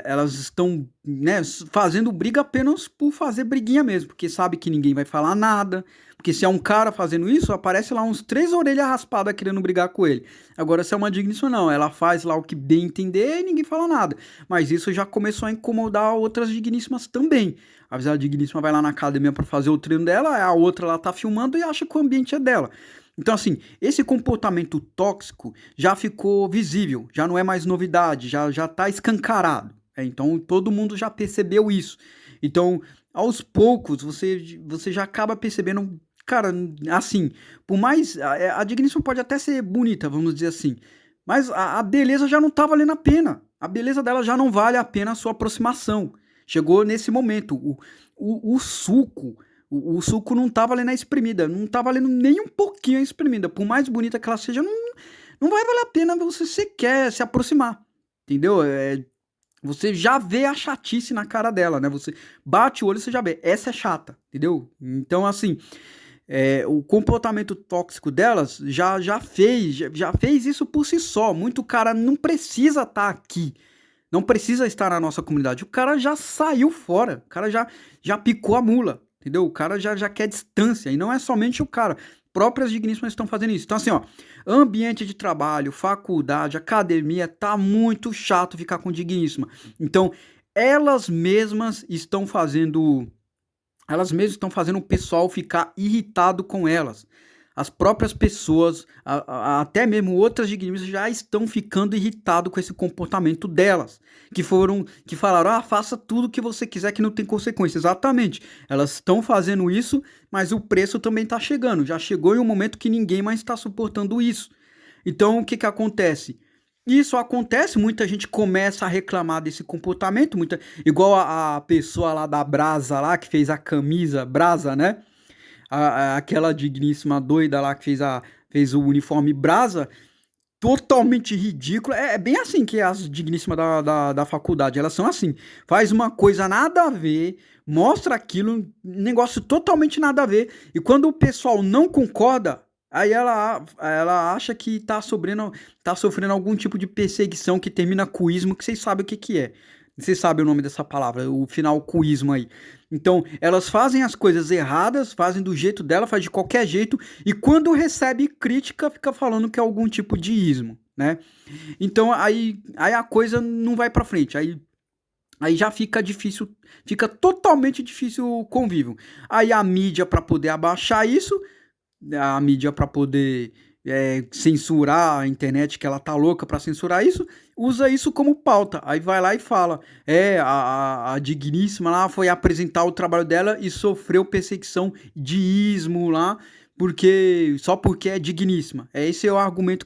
elas estão, né, fazendo briga apenas por fazer briguinha mesmo, porque sabe que ninguém vai falar nada, porque se é um cara fazendo isso, aparece lá uns 3 orelhas raspadas querendo brigar com ele. Agora, se é uma digníssima, não, ela faz lá o que bem entender e ninguém fala nada. Mas isso já começou a incomodar outras digníssimas também. Às vezes a digníssima vai lá na academia para fazer o treino dela, a outra lá tá filmando e acha que o ambiente é dela. Então, assim, esse comportamento tóxico já ficou visível, já não é mais novidade, já tá escancarado. Então, todo mundo já percebeu isso. Então, aos poucos, você já acaba percebendo, cara, assim, por mais... A digníssima pode até ser bonita, vamos dizer assim, mas a beleza já não tá valendo a pena. A beleza dela já não vale a pena a sua aproximação. Chegou nesse momento. O suco... O suco não tá valendo a espremida, não tá valendo nem um pouquinho a espremida. Por mais bonita que ela seja, não vai valer a pena você sequer se aproximar, entendeu? Você já vê a chatice na cara dela, né? Você bate o olho e você já vê, essa é chata, entendeu? Então, assim, o comportamento tóxico delas já fez isso por si só. Muito cara não precisa estar aqui, não precisa estar na nossa comunidade. O cara já saiu fora, o cara já picou a mula. Entendeu? O cara já quer distância. E não é somente o cara. Próprias digníssimas estão fazendo isso. Então, assim, ó. Ambiente de trabalho, faculdade, academia, tá muito chato ficar com digníssima. Então, elas mesmas estão fazendo o pessoal ficar irritado com elas. As próprias pessoas, até mesmo outras digníssimas, já estão ficando irritados com esse comportamento delas. Que falaram, faça tudo o que você quiser que não tem consequência. Exatamente. Elas estão fazendo isso, mas o preço também está chegando. Já chegou em um momento que ninguém mais está suportando isso. Então, o que acontece? Isso acontece, muita gente começa a reclamar desse comportamento, igual a pessoa lá da Brasa lá, que fez a camisa Brasa, né? Aquela digníssima doida lá que fez o uniforme Brasa, totalmente ridículo. É bem assim que as digníssimas da faculdade, elas são assim. Faz uma coisa nada a ver, mostra aquilo, um negócio totalmente nada a ver. E quando o pessoal não concorda, Aí ela acha que tá sofrendo algum tipo de perseguição que termina cuísmo, que vocês sabem o que que é. Vocês sabem o nome dessa palavra, o final cuísmo aí. Então, elas fazem as coisas erradas, fazem do jeito dela, faz de qualquer jeito, e quando recebe crítica, fica falando que é algum tipo de ismo, né? Então, aí a coisa não vai pra frente. Aí já fica difícil, fica totalmente difícil o convívio. Aí a mídia, para poder abaixar isso, a mídia para poder censurar a internet, que ela tá louca para censurar isso, usa isso como pauta. Aí vai lá e fala: a digníssima lá foi apresentar o trabalho dela e sofreu perseguição de ismo lá, porque é digníssima. Esse é o argumento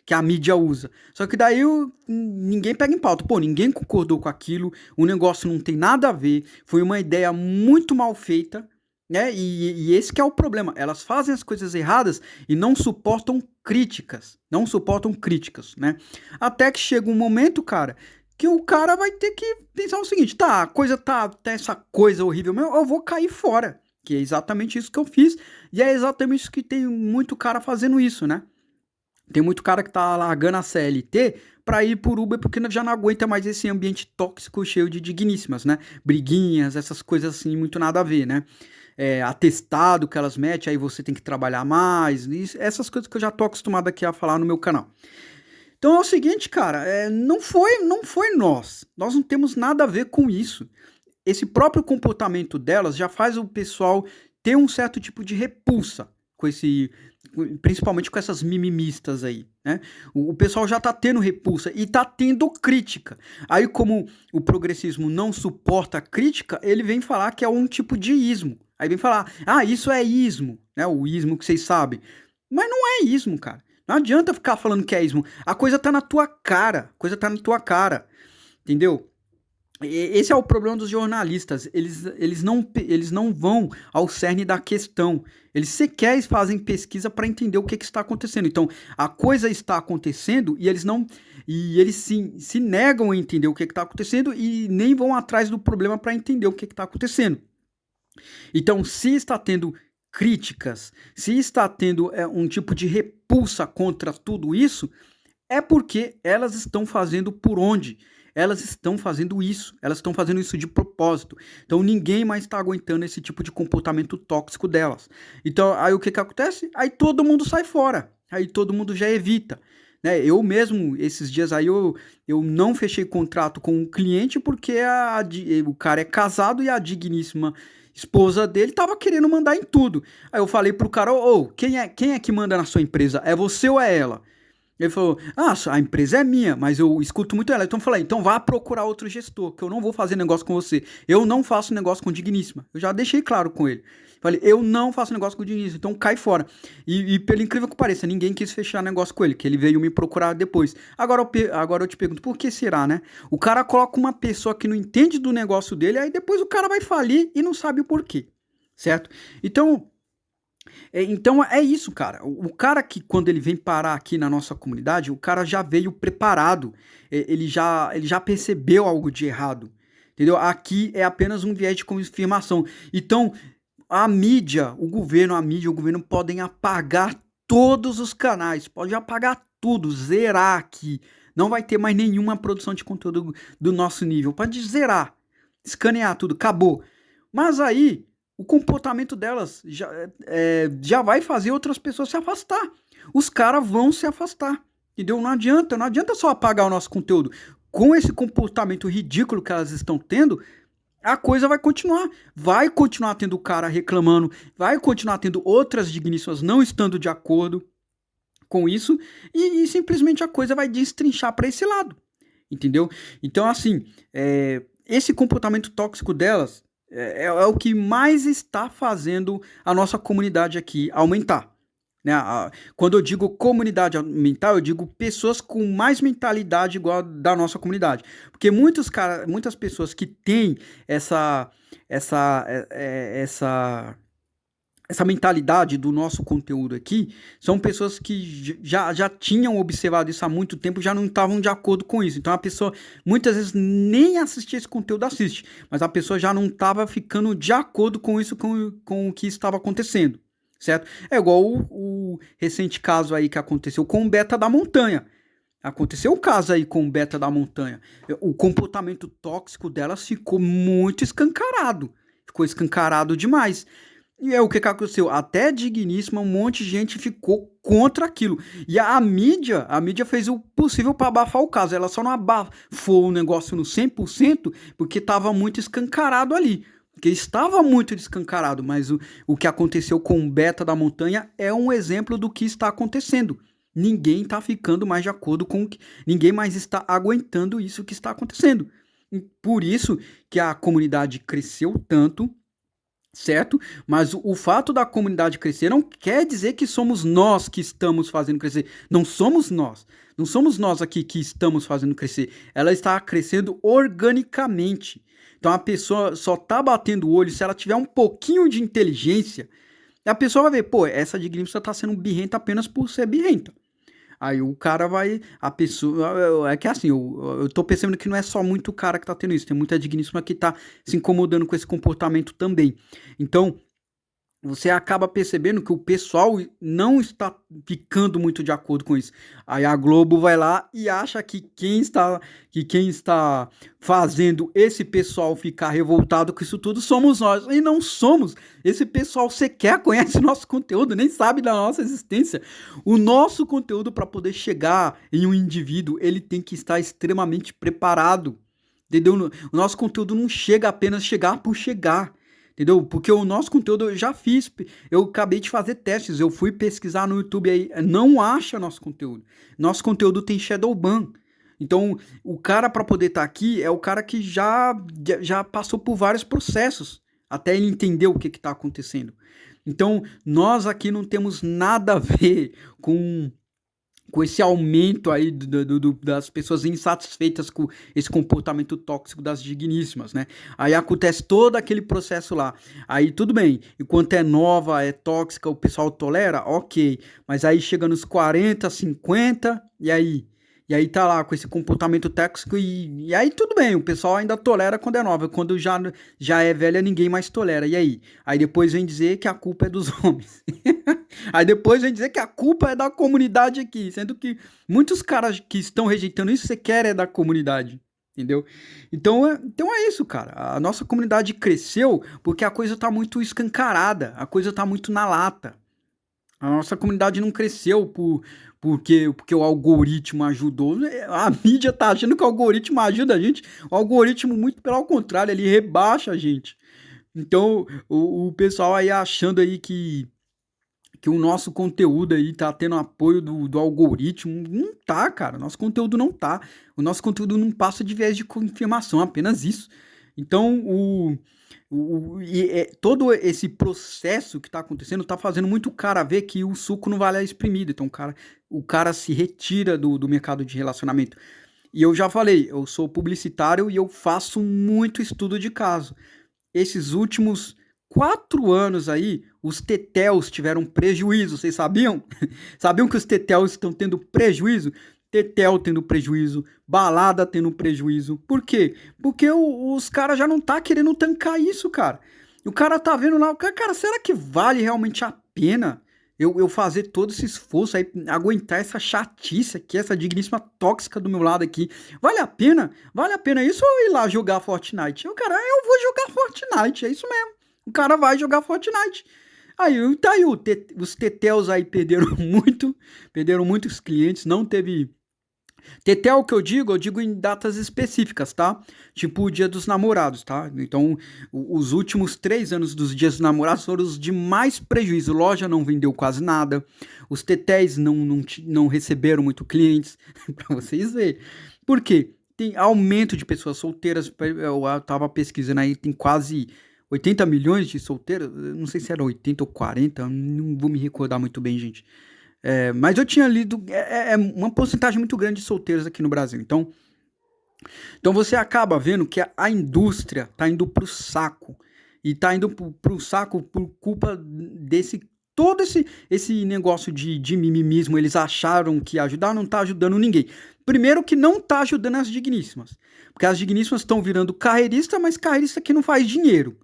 que a mídia usa. Só que daí ninguém pega em pauta. Pô, ninguém concordou com aquilo, o negócio não tem nada a ver, foi uma ideia muito mal feita, né? E esse que é o problema. Elas fazem as coisas erradas e não suportam críticas. Não suportam críticas, né? Até que chega um momento, cara, que o cara vai ter que pensar o seguinte: tá, a coisa tá essa coisa horrível mesmo, eu vou cair fora. Que é exatamente isso que eu fiz. E é exatamente isso que tem muito cara fazendo isso, né? Tem muito cara que tá largando a CLT pra ir por Uber porque já não aguenta mais esse ambiente tóxico cheio de digníssimas, né? Briguinhas, essas coisas assim, muito nada a ver, né? Atestado que elas metem, aí você tem que trabalhar mais, essas coisas que eu já tô acostumado aqui a falar no meu canal. Então é o seguinte, cara, não foi nós não temos nada a ver com isso. Esse próprio comportamento delas já faz o pessoal ter um certo tipo de repulsa com esse, principalmente com essas mimimistas aí, né? O pessoal já tá tendo repulsa e tá tendo crítica. Aí, como o progressismo não suporta a crítica, ele vem falar que é um tipo de ismo. Aí vem falar: ah, isso é ismo, né? O ismo que vocês sabem. Mas não é ismo, cara. Não adianta ficar falando que é ismo. A coisa tá na tua cara. A coisa tá na tua cara. Entendeu? Esse é o problema dos jornalistas. Eles não vão ao cerne da questão. Eles sequer fazem pesquisa para entender o que está acontecendo. Então, a coisa está acontecendo e eles não. E eles se negam a entender o que está acontecendo e nem vão atrás do problema para entender o que está acontecendo. Então, se está tendo críticas, se está tendo um tipo de repulsa contra tudo isso, é porque elas estão fazendo por onde? Elas estão fazendo isso. Elas estão fazendo isso de propósito. Então ninguém mais está aguentando esse tipo de comportamento tóxico delas. Então aí o que acontece? Aí todo mundo sai fora. Aí todo mundo já evita. Né? Eu mesmo, esses dias aí, eu não fechei contrato com um cliente porque o cara é casado e a digníssima esposa dele tava querendo mandar em tudo. Aí eu falei pro cara: quem é que manda na sua empresa? É você ou é ela? Ele falou: ah, a empresa é minha, mas eu escuto muito ela. Então eu falei: então vá procurar outro gestor, que eu não vou fazer negócio com você. Eu não faço negócio com digníssima. Eu já deixei claro com ele. Falei: eu não faço negócio com digníssima, então cai fora. E pelo incrível que pareça, ninguém quis fechar negócio com ele, que ele veio me procurar depois. Agora eu te pergunto: por que será, né? O cara coloca uma pessoa que não entende do negócio dele, aí depois o cara vai falir e não sabe o porquê, certo? Então é isso, cara. O cara que, quando ele vem parar aqui na nossa comunidade, o cara já veio preparado. Ele já percebeu algo de errado. Entendeu? Aqui é apenas um viés de confirmação. Então, a mídia, o governo podem apagar todos os canais. Pode apagar tudo, zerar aqui. Não vai ter mais nenhuma produção de conteúdo do nosso nível. Pode zerar, escanear tudo, acabou. Mas aí o comportamento delas já vai fazer outras pessoas se afastar. Os caras vão se afastar. Entendeu? Não adianta só apagar o nosso conteúdo. Com esse comportamento ridículo que elas estão tendo, a coisa vai continuar. Vai continuar tendo cara reclamando, vai continuar tendo outras digníssimas não estando de acordo com isso, e simplesmente a coisa vai destrinchar para esse lado. Entendeu? Então, assim, esse comportamento tóxico delas é o que mais está fazendo a nossa comunidade aqui aumentar. Né? Quando eu digo comunidade aumentar, eu digo pessoas com mais mentalidade igual a da nossa comunidade. Porque muitas pessoas que têm essa mentalidade do nosso conteúdo aqui são pessoas que já tinham observado isso há muito tempo, já não estavam de acordo com isso. Então a pessoa muitas vezes nem assistir esse conteúdo assiste, mas a pessoa já não estava ficando de acordo com isso, com o que estava acontecendo, certo? É igual o recente caso aí que aconteceu com o Beta da Montanha. Aconteceu o caso aí com o Beta da Montanha. O comportamento tóxico delas ficou muito escancarado. Ficou escancarado demais. E é o que aconteceu? Até digníssima, um monte de gente ficou contra aquilo. E a mídia fez o possível para abafar o caso. Ela só não abafou o negócio no 100% porque estava muito escancarado ali. Porque estava muito escancarado, mas o que aconteceu com o Beta da Montanha é um exemplo do que está acontecendo. Ninguém está ficando mais de acordo com o que. Ninguém mais está aguentando isso que está acontecendo. E por isso que a comunidade cresceu tanto, certo? Mas o fato da comunidade crescer não quer dizer que somos nós que estamos fazendo crescer. Não somos nós. Não somos nós aqui que estamos fazendo crescer. Ela está crescendo organicamente. Então a pessoa só está batendo o olho se ela tiver um pouquinho de inteligência. A pessoa vai ver, pô, essa digníssima está sendo birrenta apenas por ser birrenta. Aí o cara vai. A pessoa. É que assim, eu tô percebendo que não é só muito o cara que tá tendo isso. Tem muita digníssima que tá se incomodando com esse comportamento também. Então, você acaba percebendo que o pessoal não está ficando muito de acordo com isso. Aí a Globo vai lá e acha que quem está fazendo esse pessoal ficar revoltado com isso tudo somos nós. E não somos. Esse pessoal sequer conhece nosso conteúdo, nem sabe da nossa existência. O nosso conteúdo, para poder chegar em um indivíduo, ele tem que estar extremamente preparado. Entendeu? O nosso conteúdo não chega apenas chegar por chegar. Entendeu? Porque o nosso conteúdo eu já fiz, eu acabei de fazer testes, eu fui pesquisar no YouTube aí, não acha nosso conteúdo. Nosso conteúdo tem Shadowban. Então, o cara para poder estar aqui é o cara que já passou por vários processos até ele entender o que está acontecendo. Então, nós aqui não temos nada a ver com esse aumento aí das pessoas insatisfeitas com esse comportamento tóxico das digníssimas, né? Aí acontece todo aquele processo lá. Aí tudo bem, enquanto é nova, é tóxica, o pessoal tolera, ok. Mas aí chega nos 40, 50, e aí? E aí tá lá com esse comportamento tóxico e aí tudo bem, o pessoal ainda tolera quando é nova. Quando já é velha, ninguém mais tolera. E aí? Aí depois vem dizer que a culpa é dos homens. Aí depois vem dizer que a culpa é da comunidade aqui, sendo que muitos caras que estão rejeitando isso sequer é da comunidade, entendeu? Então é isso, cara. A nossa comunidade cresceu porque a coisa tá muito escancarada, a coisa tá muito na lata. A nossa comunidade não cresceu porque o algoritmo ajudou. A mídia tá achando que o algoritmo ajuda a gente. O algoritmo, muito pelo contrário, ele rebaixa a gente. Então, o pessoal aí achando aí que o nosso conteúdo aí tá tendo apoio do algoritmo. Não tá, cara. Nosso conteúdo não tá. O nosso conteúdo não passa de viés de confirmação, apenas isso. Então, todo esse processo que tá acontecendo tá fazendo muito cara ver que o suco não vale a espremida. Então, o cara se retira do mercado de relacionamento. E eu já falei, eu sou publicitário e eu faço muito estudo de caso. Esses últimos 4 anos aí, os tetéus tiveram prejuízo, vocês sabiam? Sabiam que os tetéus estão tendo prejuízo? Tetel tendo prejuízo, balada tendo prejuízo. Por quê? Porque os caras já não tá querendo tancar isso, cara. E o cara tá vendo lá, cara, será que vale realmente a pena eu fazer todo esse esforço aí, aguentar essa chatice aqui, essa digníssima tóxica do meu lado aqui? Vale a pena? Vale a pena isso ou eu ir lá jogar Fortnite? O cara, eu vou jogar Fortnite, é isso mesmo. O cara vai jogar Fortnite. Aí, tá aí, os tetéus aí perderam muitos clientes, não teve. Tetel que eu digo em datas específicas, tá? Tipo o Dia dos Namorados, tá? Então, os últimos 3 anos dos Dias dos Namorados foram os de mais prejuízo. Loja não vendeu quase nada, os tetéis não receberam muito clientes, pra vocês verem. Por quê? Tem aumento de pessoas solteiras, eu tava pesquisando aí, tem quase 80 milhões de solteiros, não sei se era 80 ou 40, não vou me recordar muito bem, gente. Mas eu tinha lido, uma porcentagem muito grande de solteiros aqui no Brasil. Então você acaba vendo que a indústria tá indo pro saco. E tá indo pro saco por culpa desse todo esse negócio de mimimismo. Eles acharam que ajudar, não tá ajudando ninguém. Primeiro que não tá ajudando as digníssimas. Porque as digníssimas estão virando carreirista, mas carreirista que não faz dinheiro.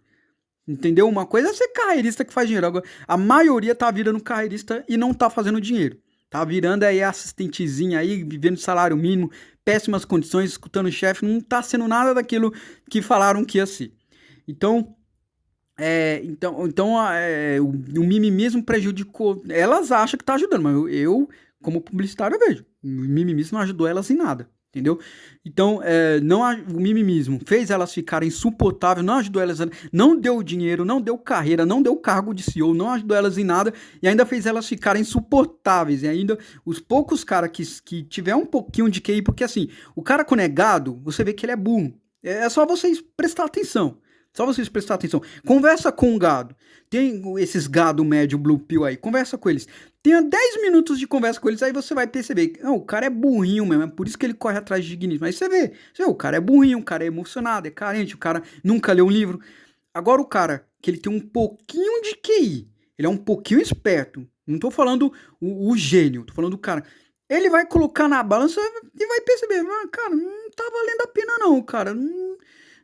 Entendeu? Uma coisa é ser carreirista que faz dinheiro. Agora, a maioria tá virando carreirista e não tá fazendo dinheiro. Tá virando aí assistentezinha aí, vivendo de salário mínimo, péssimas condições, escutando o chefe, não tá sendo nada daquilo que falaram que ia ser. Então, o mimimismo prejudicou. Elas acham que tá ajudando, mas como publicitário, eu vejo. O mimimismo não ajudou elas em nada, entendeu? Então, o mimimismo fez elas ficarem insuportáveis, não ajudou elas, não deu dinheiro, não deu carreira, não deu cargo de CEO, não ajudou elas em nada e ainda fez elas ficarem insuportáveis. E ainda os poucos caras que tiver um pouquinho de QI, porque assim, o cara com negado, você vê que ele é burro. É só vocês prestar atenção. Só vocês prestar atenção. Conversa com um gado. Tem esses gado médio blue pill aí. Conversa com eles. Tenha 10 minutos de conversa com eles, aí você vai perceber que o cara é burrinho mesmo. É por isso que ele corre atrás de dignismo. Aí você vê, o cara é burrinho, o cara é emocionado, é carente, o cara nunca leu um livro. Agora o cara, que ele tem um pouquinho de QI, ele é um pouquinho esperto. Não tô falando o gênio, tô falando do cara. Ele vai colocar na balança e vai perceber, cara, não tá valendo a pena não, cara.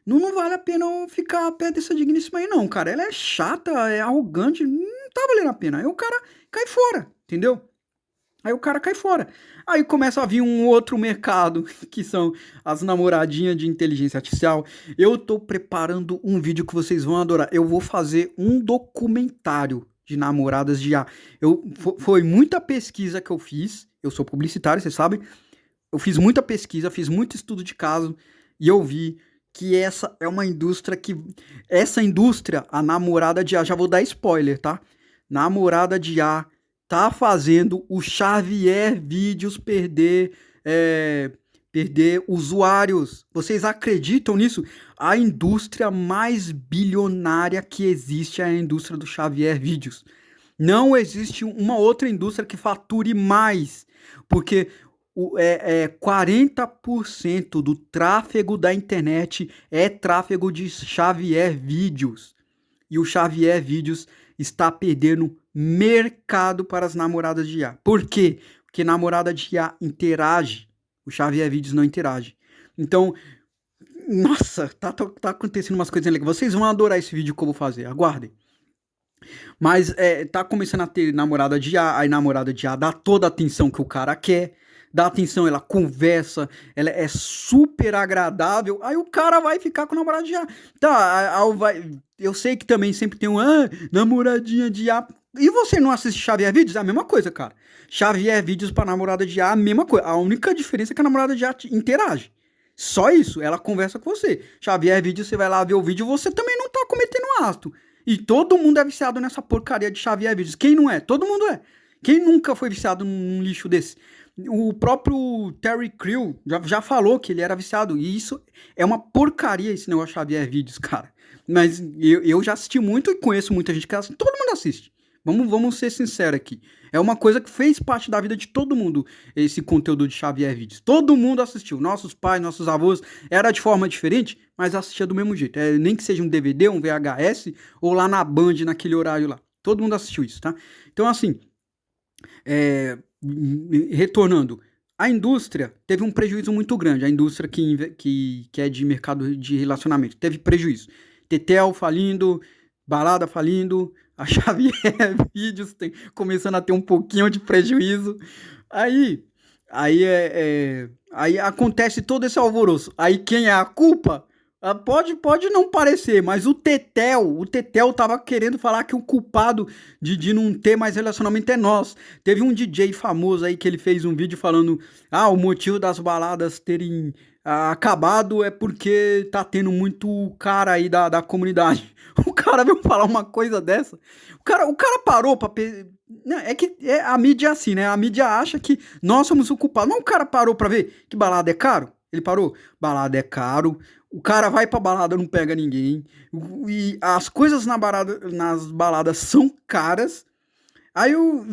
Não vale a pena eu ficar perto dessa digníssima aí, não, cara. Ela é chata, é arrogante, não tá valendo a pena. Aí o cara cai fora, entendeu? Aí o cara cai fora. Aí começa a vir um outro mercado, que são as namoradinhas de inteligência artificial. Eu tô preparando um vídeo que vocês vão adorar. Eu vou fazer um documentário de namoradas de IA. Foi muita pesquisa que eu fiz. Eu sou publicitário, vocês sabem. Eu fiz muita pesquisa, fiz muito estudo de caso. E eu vi que essa é uma indústria que... Essa indústria, a namorada de IA, já vou dar spoiler, tá? Namorada de IA tá fazendo o Xavier Vídeos perder usuários. Vocês acreditam nisso? A indústria mais bilionária que existe é a indústria do Xavier Vídeos. Não existe uma outra indústria que fature mais, porque 40% do tráfego da internet é tráfego de Xavier Vídeos. E o Xavier Vídeos está perdendo mercado para as namoradas de IA. Por quê? Porque namorada de IA interage, o Xavier Vídeos não interage. Então, nossa, tá acontecendo umas coisas legais. Vocês vão adorar esse vídeo que eu vou fazer, aguardem. Mas tá começando a ter namorada de IA, aí namorada de IA dá toda a atenção que o cara quer, dá atenção, ela conversa, ela é super agradável, aí o cara vai ficar com namorada de IA. Tá, eu sei que também sempre tem namoradinha de IA. E você não assiste Xavier Vídeos? É a mesma coisa, cara. Xavier Vídeos pra namorada de IA, a mesma coisa. A única diferença é que a namorada de IA interage. Só isso, ela conversa com você. Xavier Vídeos, você vai lá ver o vídeo, você também não tá cometendo ato. E todo mundo é viciado nessa porcaria de Xavier Vídeos. Quem não é? Todo mundo é. Quem nunca foi viciado num lixo desse? O próprio Terry Crew já falou que ele era viciado. E isso é uma porcaria, esse negócio de Xavier Vídeos, cara. Mas eu já assisti muito e conheço muita gente que assiste. Todo mundo assiste. Vamos ser sinceros aqui. É uma coisa que fez parte da vida de todo mundo, esse conteúdo de Xavier Vídeos. Todo mundo assistiu. Nossos pais, nossos avós, era de forma diferente, mas assistia do mesmo jeito. Nem que seja um DVD, um VHS, ou lá na Band, naquele horário lá. Todo mundo assistiu isso, tá? Então, assim, retornando, a indústria teve um prejuízo muito grande. A indústria que é de mercado de relacionamento teve prejuízo. Tetel falindo, balada falindo, a Xavier Vídeos começando a ter um pouquinho de prejuízo. Aí acontece todo esse alvoroço. Aí quem é a culpa? Pode não parecer, mas o Tetel tava querendo falar que o culpado de não ter mais relacionamento é nós. Teve um DJ famoso aí que ele fez um vídeo falando: o motivo das baladas terem acabado é porque tá tendo muito cara aí da comunidade. O cara veio falar uma coisa dessa. O cara parou pra... É que a mídia é assim, né? A mídia acha que nós somos o culpado. Mas o cara parou pra ver que balada é caro? Ele parou? Balada é caro. O cara vai pra balada, não pega ninguém. E as coisas nas baladas são caras. Aí o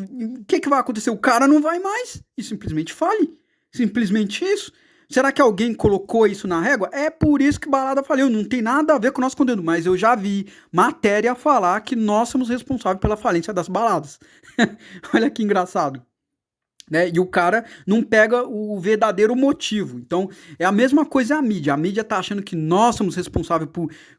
que vai acontecer? O cara não vai mais e simplesmente fale. Simplesmente isso. Será que alguém colocou isso na régua? É por isso que balada faliu. Não tem nada a ver com o nosso conteúdo. Mas eu já vi matéria falar que nós somos responsáveis pela falência das baladas. Olha que engraçado. né? E o cara não pega o verdadeiro motivo. Então, é a mesma coisa a mídia. A mídia tá achando que nós somos responsáveis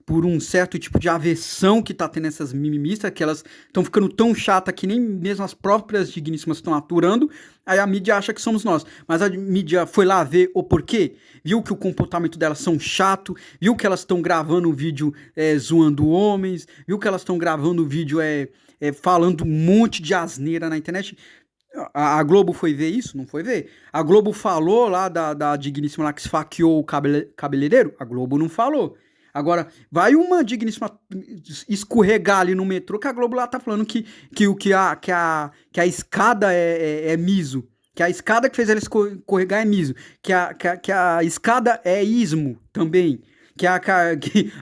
por um certo tipo de aversão que tá tendo essas mimimistas, que elas estão ficando tão chatas que nem mesmo as próprias digníssimas estão aturando. Aí a mídia acha que somos nós. Mas a mídia foi lá ver o porquê, viu que o comportamento delas são chato, viu que elas estão gravando vídeo zoando homens, viu que elas estão gravando vídeo falando um monte de asneira na internet. A Globo foi ver isso? Não foi ver. A Globo falou lá da digníssima lá que esfaqueou o cabeleireiro? A Globo não falou. Agora, vai uma digníssima escorregar ali no metrô que a Globo lá tá falando que a escada é miso. Que a escada que fez ela escorregar é miso. Que a escada é ismo também.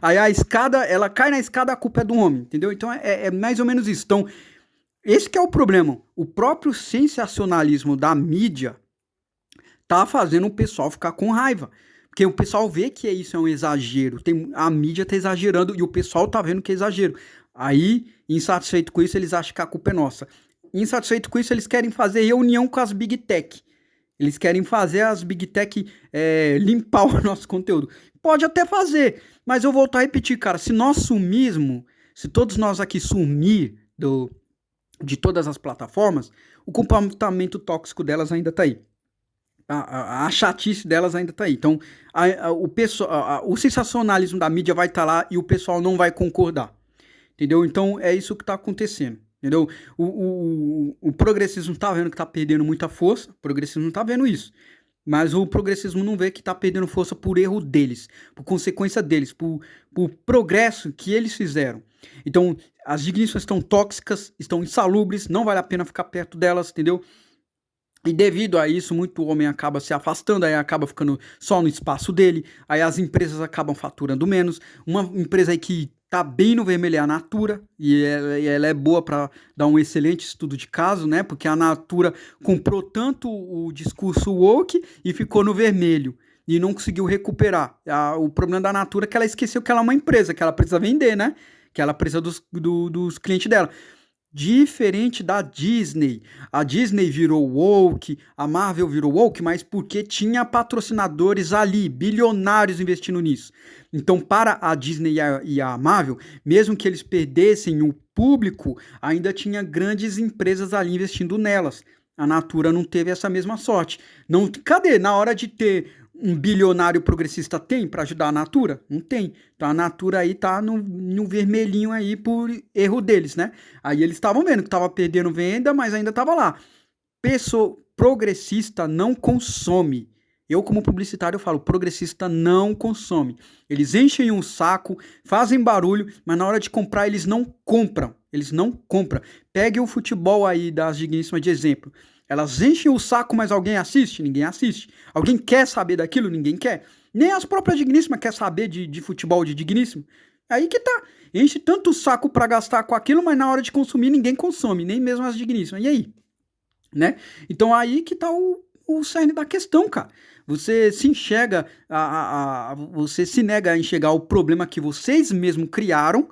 Aí a escada, ela cai na escada, a culpa é do homem, entendeu? Então é mais ou menos isso. Então, esse que é o problema. O próprio sensacionalismo da mídia tá fazendo o pessoal ficar com raiva. Porque o pessoal vê que isso é um exagero. A mídia tá exagerando e o pessoal tá vendo que é exagero. Aí, insatisfeito com isso, eles acham que a culpa é nossa. Insatisfeito com isso, eles querem fazer reunião com as Big Tech. Eles querem fazer as Big Tech limpar o nosso conteúdo. Pode até fazer, mas eu volto a repetir, cara. Se nós sumirmos, se todos nós aqui sumir de todas as plataformas, o comportamento tóxico delas ainda tá aí. A chatice delas ainda tá aí. Então, o sensacionalismo da mídia vai estar lá e o pessoal não vai concordar. Entendeu? Então, é isso que tá acontecendo. Entendeu? O progressismo tá vendo que tá perdendo muita força. O progressismo não tá vendo isso. Mas o progressismo não vê que tá perdendo força por erro deles, por consequência deles, por progresso que eles fizeram. Então, as digníssimas estão tóxicas, estão insalubres, não vale a pena ficar perto delas, entendeu? E devido a isso, muito homem acaba se afastando, aí acaba ficando só no espaço dele, aí as empresas acabam faturando menos. Uma empresa aí que tá bem no vermelho é a Natura, e ela é boa para dar um excelente estudo de caso, né? Porque a Natura comprou tanto o discurso woke e ficou no vermelho. E não conseguiu recuperar. O problema da Natura é que ela esqueceu que ela é uma empresa, que ela precisa vender, né? Que ela precisa dos clientes dela. Diferente da Disney. A Disney virou woke, a Marvel virou woke, mas porque tinha patrocinadores ali, bilionários investindo nisso. Então, para a Disney e a Marvel, mesmo que eles perdessem o público, ainda tinha grandes empresas ali investindo nelas. A Natura não teve essa mesma sorte. Não, cadê? Na hora de ter um bilionário progressista tem para ajudar a Natura? Não tem. Então a Natura aí tá no vermelhinho aí por erro deles, né? Aí eles estavam vendo que tava perdendo venda, mas ainda tava lá. Pessoa progressista não consome. Eu, como publicitário, eu falo, progressista não consome. Eles enchem um saco, fazem barulho, mas na hora de comprar eles não compram. Eles não compram. Pegue o futebol aí das digníssimas de exemplo. Elas enchem o saco, mas alguém assiste? Ninguém assiste. Alguém quer saber daquilo? Ninguém quer. Nem as próprias digníssimas querem saber de futebol de digníssimo. Aí que tá. Enche tanto o saco pra gastar com aquilo, mas na hora de consumir ninguém consome, nem mesmo as digníssimas. E aí? Né? Então aí que tá o cerne da questão, cara. Você se enxerga, você se nega a enxergar o problema que vocês mesmos criaram,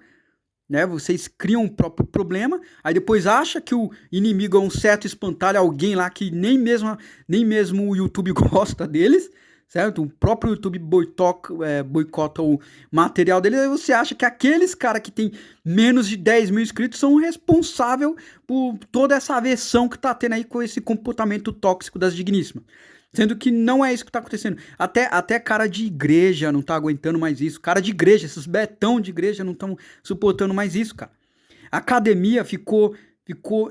né? Vocês criam o próprio problema, aí depois acha que o inimigo é um certo espantalho, alguém lá que nem mesmo o YouTube gosta deles, certo? O próprio YouTube boicota o material deles, aí você acha que aqueles caras que tem menos de 10 mil inscritos são responsáveis por toda essa aversão que tá tendo aí com esse comportamento tóxico das digníssimas. Sendo que não é isso que tá acontecendo. Até cara de igreja não tá aguentando mais isso. Cara de igreja, esses betão de igreja não estão suportando mais isso, cara. A academia ficou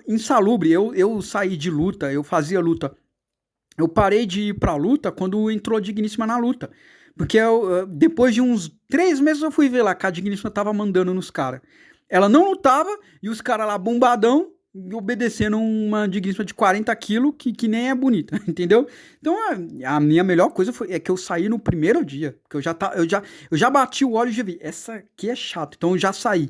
insalubre. Eu saí de luta, eu fazia luta. Eu parei de ir pra luta quando entrou a Digníssima na luta. Porque depois de uns 3 meses eu fui ver lá que a Digníssima tava mandando nos caras. Ela não lutava e os caras lá bombadão, obedecendo uma digníssima de 40 quilos que nem é bonita, entendeu? Então a minha melhor coisa é que eu saí no primeiro dia, que eu já bati o olho e já vi, essa aqui é chato, então eu já saí.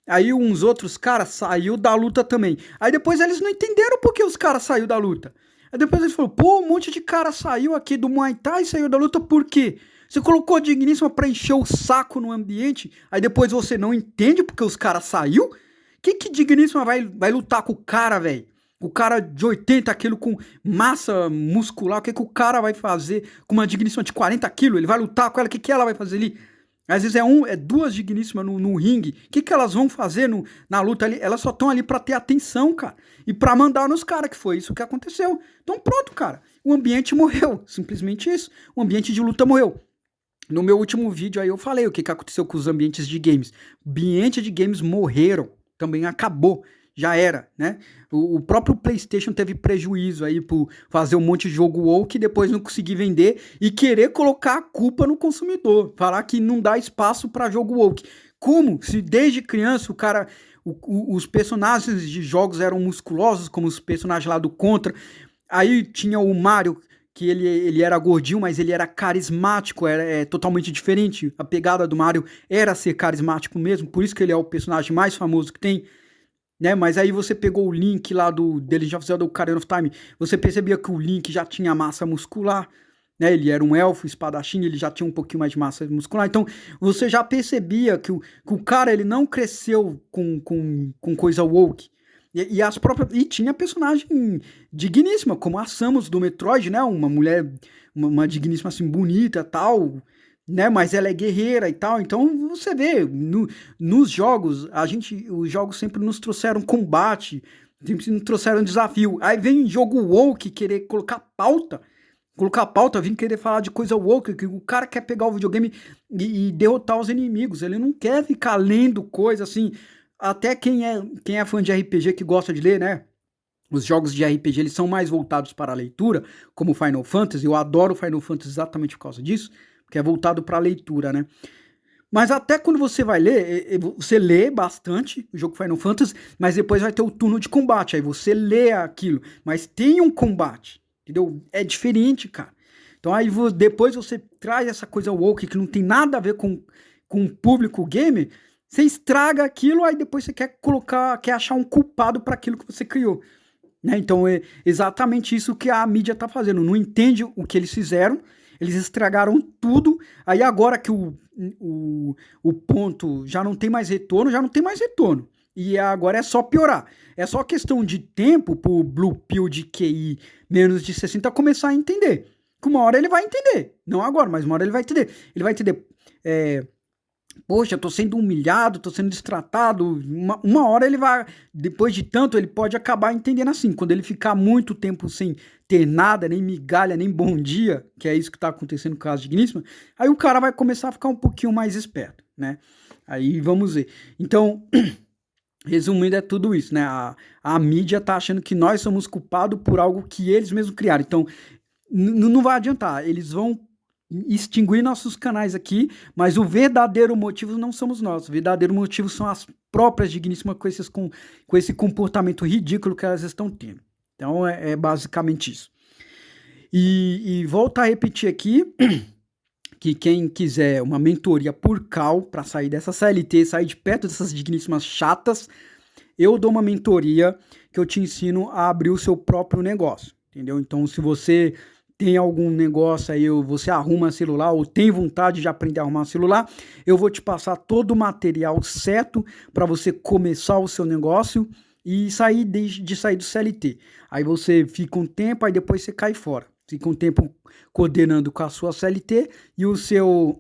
Aí uns outros caras saiu da luta também. Aí depois eles não entenderam por que os caras saiu da luta. Aí depois eles falaram, pô, um monte de cara saiu aqui do Muay Thai e saiu da luta por quê? Você colocou a digníssima pra encher o saco no ambiente, aí depois você não entende porque os caras saiu? Que digníssima vai lutar com o cara, velho? O cara de 80 quilos com massa muscular, o que o cara vai fazer com uma digníssima de 40 quilos? Ele vai lutar com ela, o que ela vai fazer ali? Às vezes é duas digníssimas no ringue. O que elas vão fazer na luta ali? Elas só estão ali pra ter atenção, cara. E pra mandar nos caras, que foi isso que aconteceu. Então pronto, cara. O ambiente morreu. Simplesmente isso. O ambiente de luta morreu. No meu último vídeo aí eu falei o que aconteceu com os ambientes de games. Ambientes de games morreram. Também acabou. Já era, né? O próprio PlayStation teve prejuízo aí por fazer um monte de jogo woke e depois não conseguir vender e querer colocar a culpa no consumidor. Falar que não dá espaço para jogo woke. Como? Se desde criança o cara... os personagens de jogos eram musculosos, como os personagens lá do Contra. Aí tinha o Mario, que ele era gordinho, mas ele era carismático, era totalmente diferente. A pegada do Mario era ser carismático mesmo, por isso que ele é o personagem mais famoso que tem. Né? Mas aí você pegou o Link lá do The Legend of Zelda Ocarina of Time, você percebia que o Link já tinha massa muscular, né? Ele era um elfo espadachim, ele já tinha um pouquinho mais de massa muscular, então você já percebia que o cara ele não cresceu com coisa woke. E as próprias. E tinha personagem digníssima, como a Samus do Metroid, né? Uma mulher, uma digníssima assim, bonita tal, né? Mas ela é guerreira e tal. Então você vê, nos jogos, os jogos sempre nos trouxeram combate, sempre nos trouxeram desafio. Aí vem jogo woke querer colocar pauta, vir querer falar de coisa woke, que o cara quer pegar o videogame e derrotar os inimigos. Ele não quer ficar lendo coisa assim. Até quem é fã de RPG que gosta de ler, né? Os jogos de RPG eles são mais voltados para a leitura, como Final Fantasy. Eu adoro Final Fantasy exatamente por causa disso, porque é voltado para a leitura, né? Mas até quando você vai ler, você lê bastante o jogo Final Fantasy, mas depois vai ter o turno de combate. Aí você lê aquilo, mas tem um combate, entendeu? É diferente, cara. Então aí depois você traz essa coisa woke que não tem nada a ver com o público gamer, você estraga aquilo, aí depois você quer achar um culpado para aquilo que você criou. Né? Então é exatamente isso que a mídia tá fazendo. Não entende o que eles fizeram, eles estragaram tudo, aí agora que o ponto já não tem mais retorno, E agora é só piorar. É só questão de tempo pro Blue Pill de QI menos de 60 começar a entender. Que uma hora ele vai entender. Não agora, mas uma hora ele vai entender. Ele vai entender. Poxa, eu tô sendo humilhado, tô sendo destratado. Uma hora ele vai, depois de tanto, ele pode acabar entendendo assim. Quando ele ficar muito tempo sem ter nada, nem migalha, nem bom dia, que é isso que tá acontecendo no caso de Digníssima, aí o cara vai começar a ficar um pouquinho mais esperto, né? Aí vamos ver. Então, resumindo, é tudo isso, né? A mídia tá achando que nós somos culpados por algo que eles mesmos criaram. Então, não vai adiantar. Eles vão extinguir nossos canais aqui, mas o verdadeiro motivo não somos nós. O verdadeiro motivo são as próprias digníssimas com esse comportamento ridículo que elas estão tendo. Então é basicamente isso. E volto a repetir aqui que quem quiser uma mentoria por cal para sair dessa CLT, sair de perto dessas digníssimas chatas, eu dou uma mentoria que eu te ensino a abrir o seu próprio negócio, entendeu? Então se você tem algum negócio aí, você arruma celular ou tem vontade de aprender a arrumar celular, eu vou te passar todo o material certo para você começar o seu negócio e sair do CLT. Aí você fica um tempo, aí depois você cai fora. Fica um tempo coordenando com a sua CLT e o seu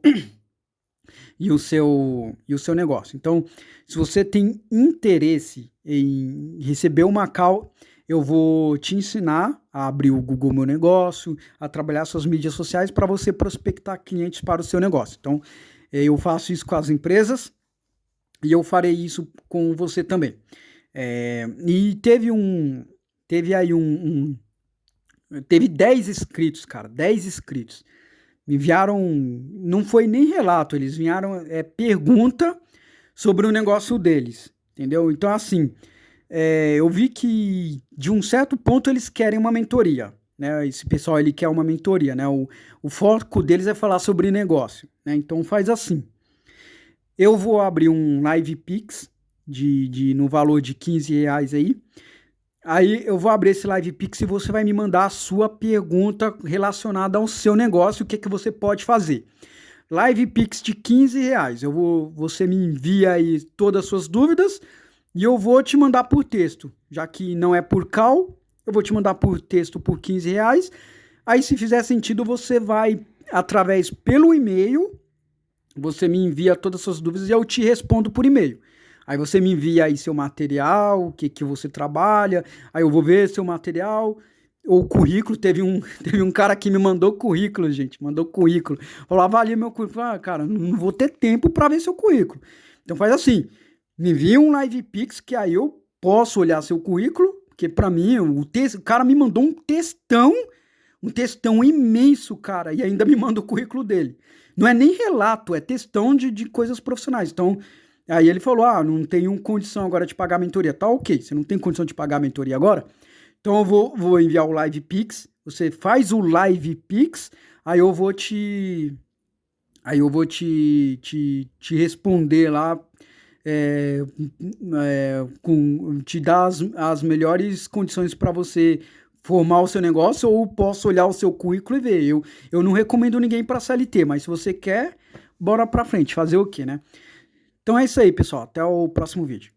negócio. Então, se você tem interesse em receber uma call, eu vou te ensinar a abrir o Google Meu Negócio, a trabalhar suas mídias sociais para você prospectar clientes para o seu negócio. Então, eu faço isso com as empresas e eu farei isso com você também. E teve 10 inscritos, cara, 10 inscritos. Me enviaram, não foi nem relato, eles enviaram pergunta sobre o negócio deles, entendeu? Então, assim, eu vi que de um certo ponto eles querem uma mentoria, né? Esse pessoal ele quer uma mentoria, né? O foco deles é falar sobre negócio, né? Então faz assim, eu vou abrir um Live Pix no valor de R$ 15 aí eu vou abrir esse Live Pix e você vai me mandar a sua pergunta relacionada ao seu negócio, o que você pode fazer. Live Pix de R$ 15, você me envia aí todas as suas dúvidas E eu vou te mandar por texto, já que não é por call, eu vou te mandar por texto por R$ 15. Aí, se fizer sentido, você vai através pelo e-mail, você me envia todas as suas dúvidas e eu te respondo por e-mail. Aí você me envia aí seu material, o que você trabalha, aí eu vou ver seu material, ou currículo. Teve um cara que me mandou currículo, gente, mandou currículo. Falou, avalia meu currículo. Ah, cara, não vou ter tempo para ver seu currículo. Então faz assim, me envia um Live Pix, que aí eu posso olhar seu currículo, porque para mim, o cara me mandou um textão imenso, cara, e ainda me manda o currículo dele. Não é nem relato, é textão de coisas profissionais. Então, aí ele falou, não tenho condição agora de pagar a mentoria. Tá ok, você não tem condição de pagar a mentoria agora? Então eu vou enviar o Live Pix, você faz o Live Pix, aí eu vou te responder lá, te dar as melhores condições para você formar o seu negócio, ou posso olhar o seu currículo e ver. Eu não recomendo ninguém para CLT, mas se você quer, bora para frente, fazer o quê, né? Então é isso aí, pessoal. Até o próximo vídeo.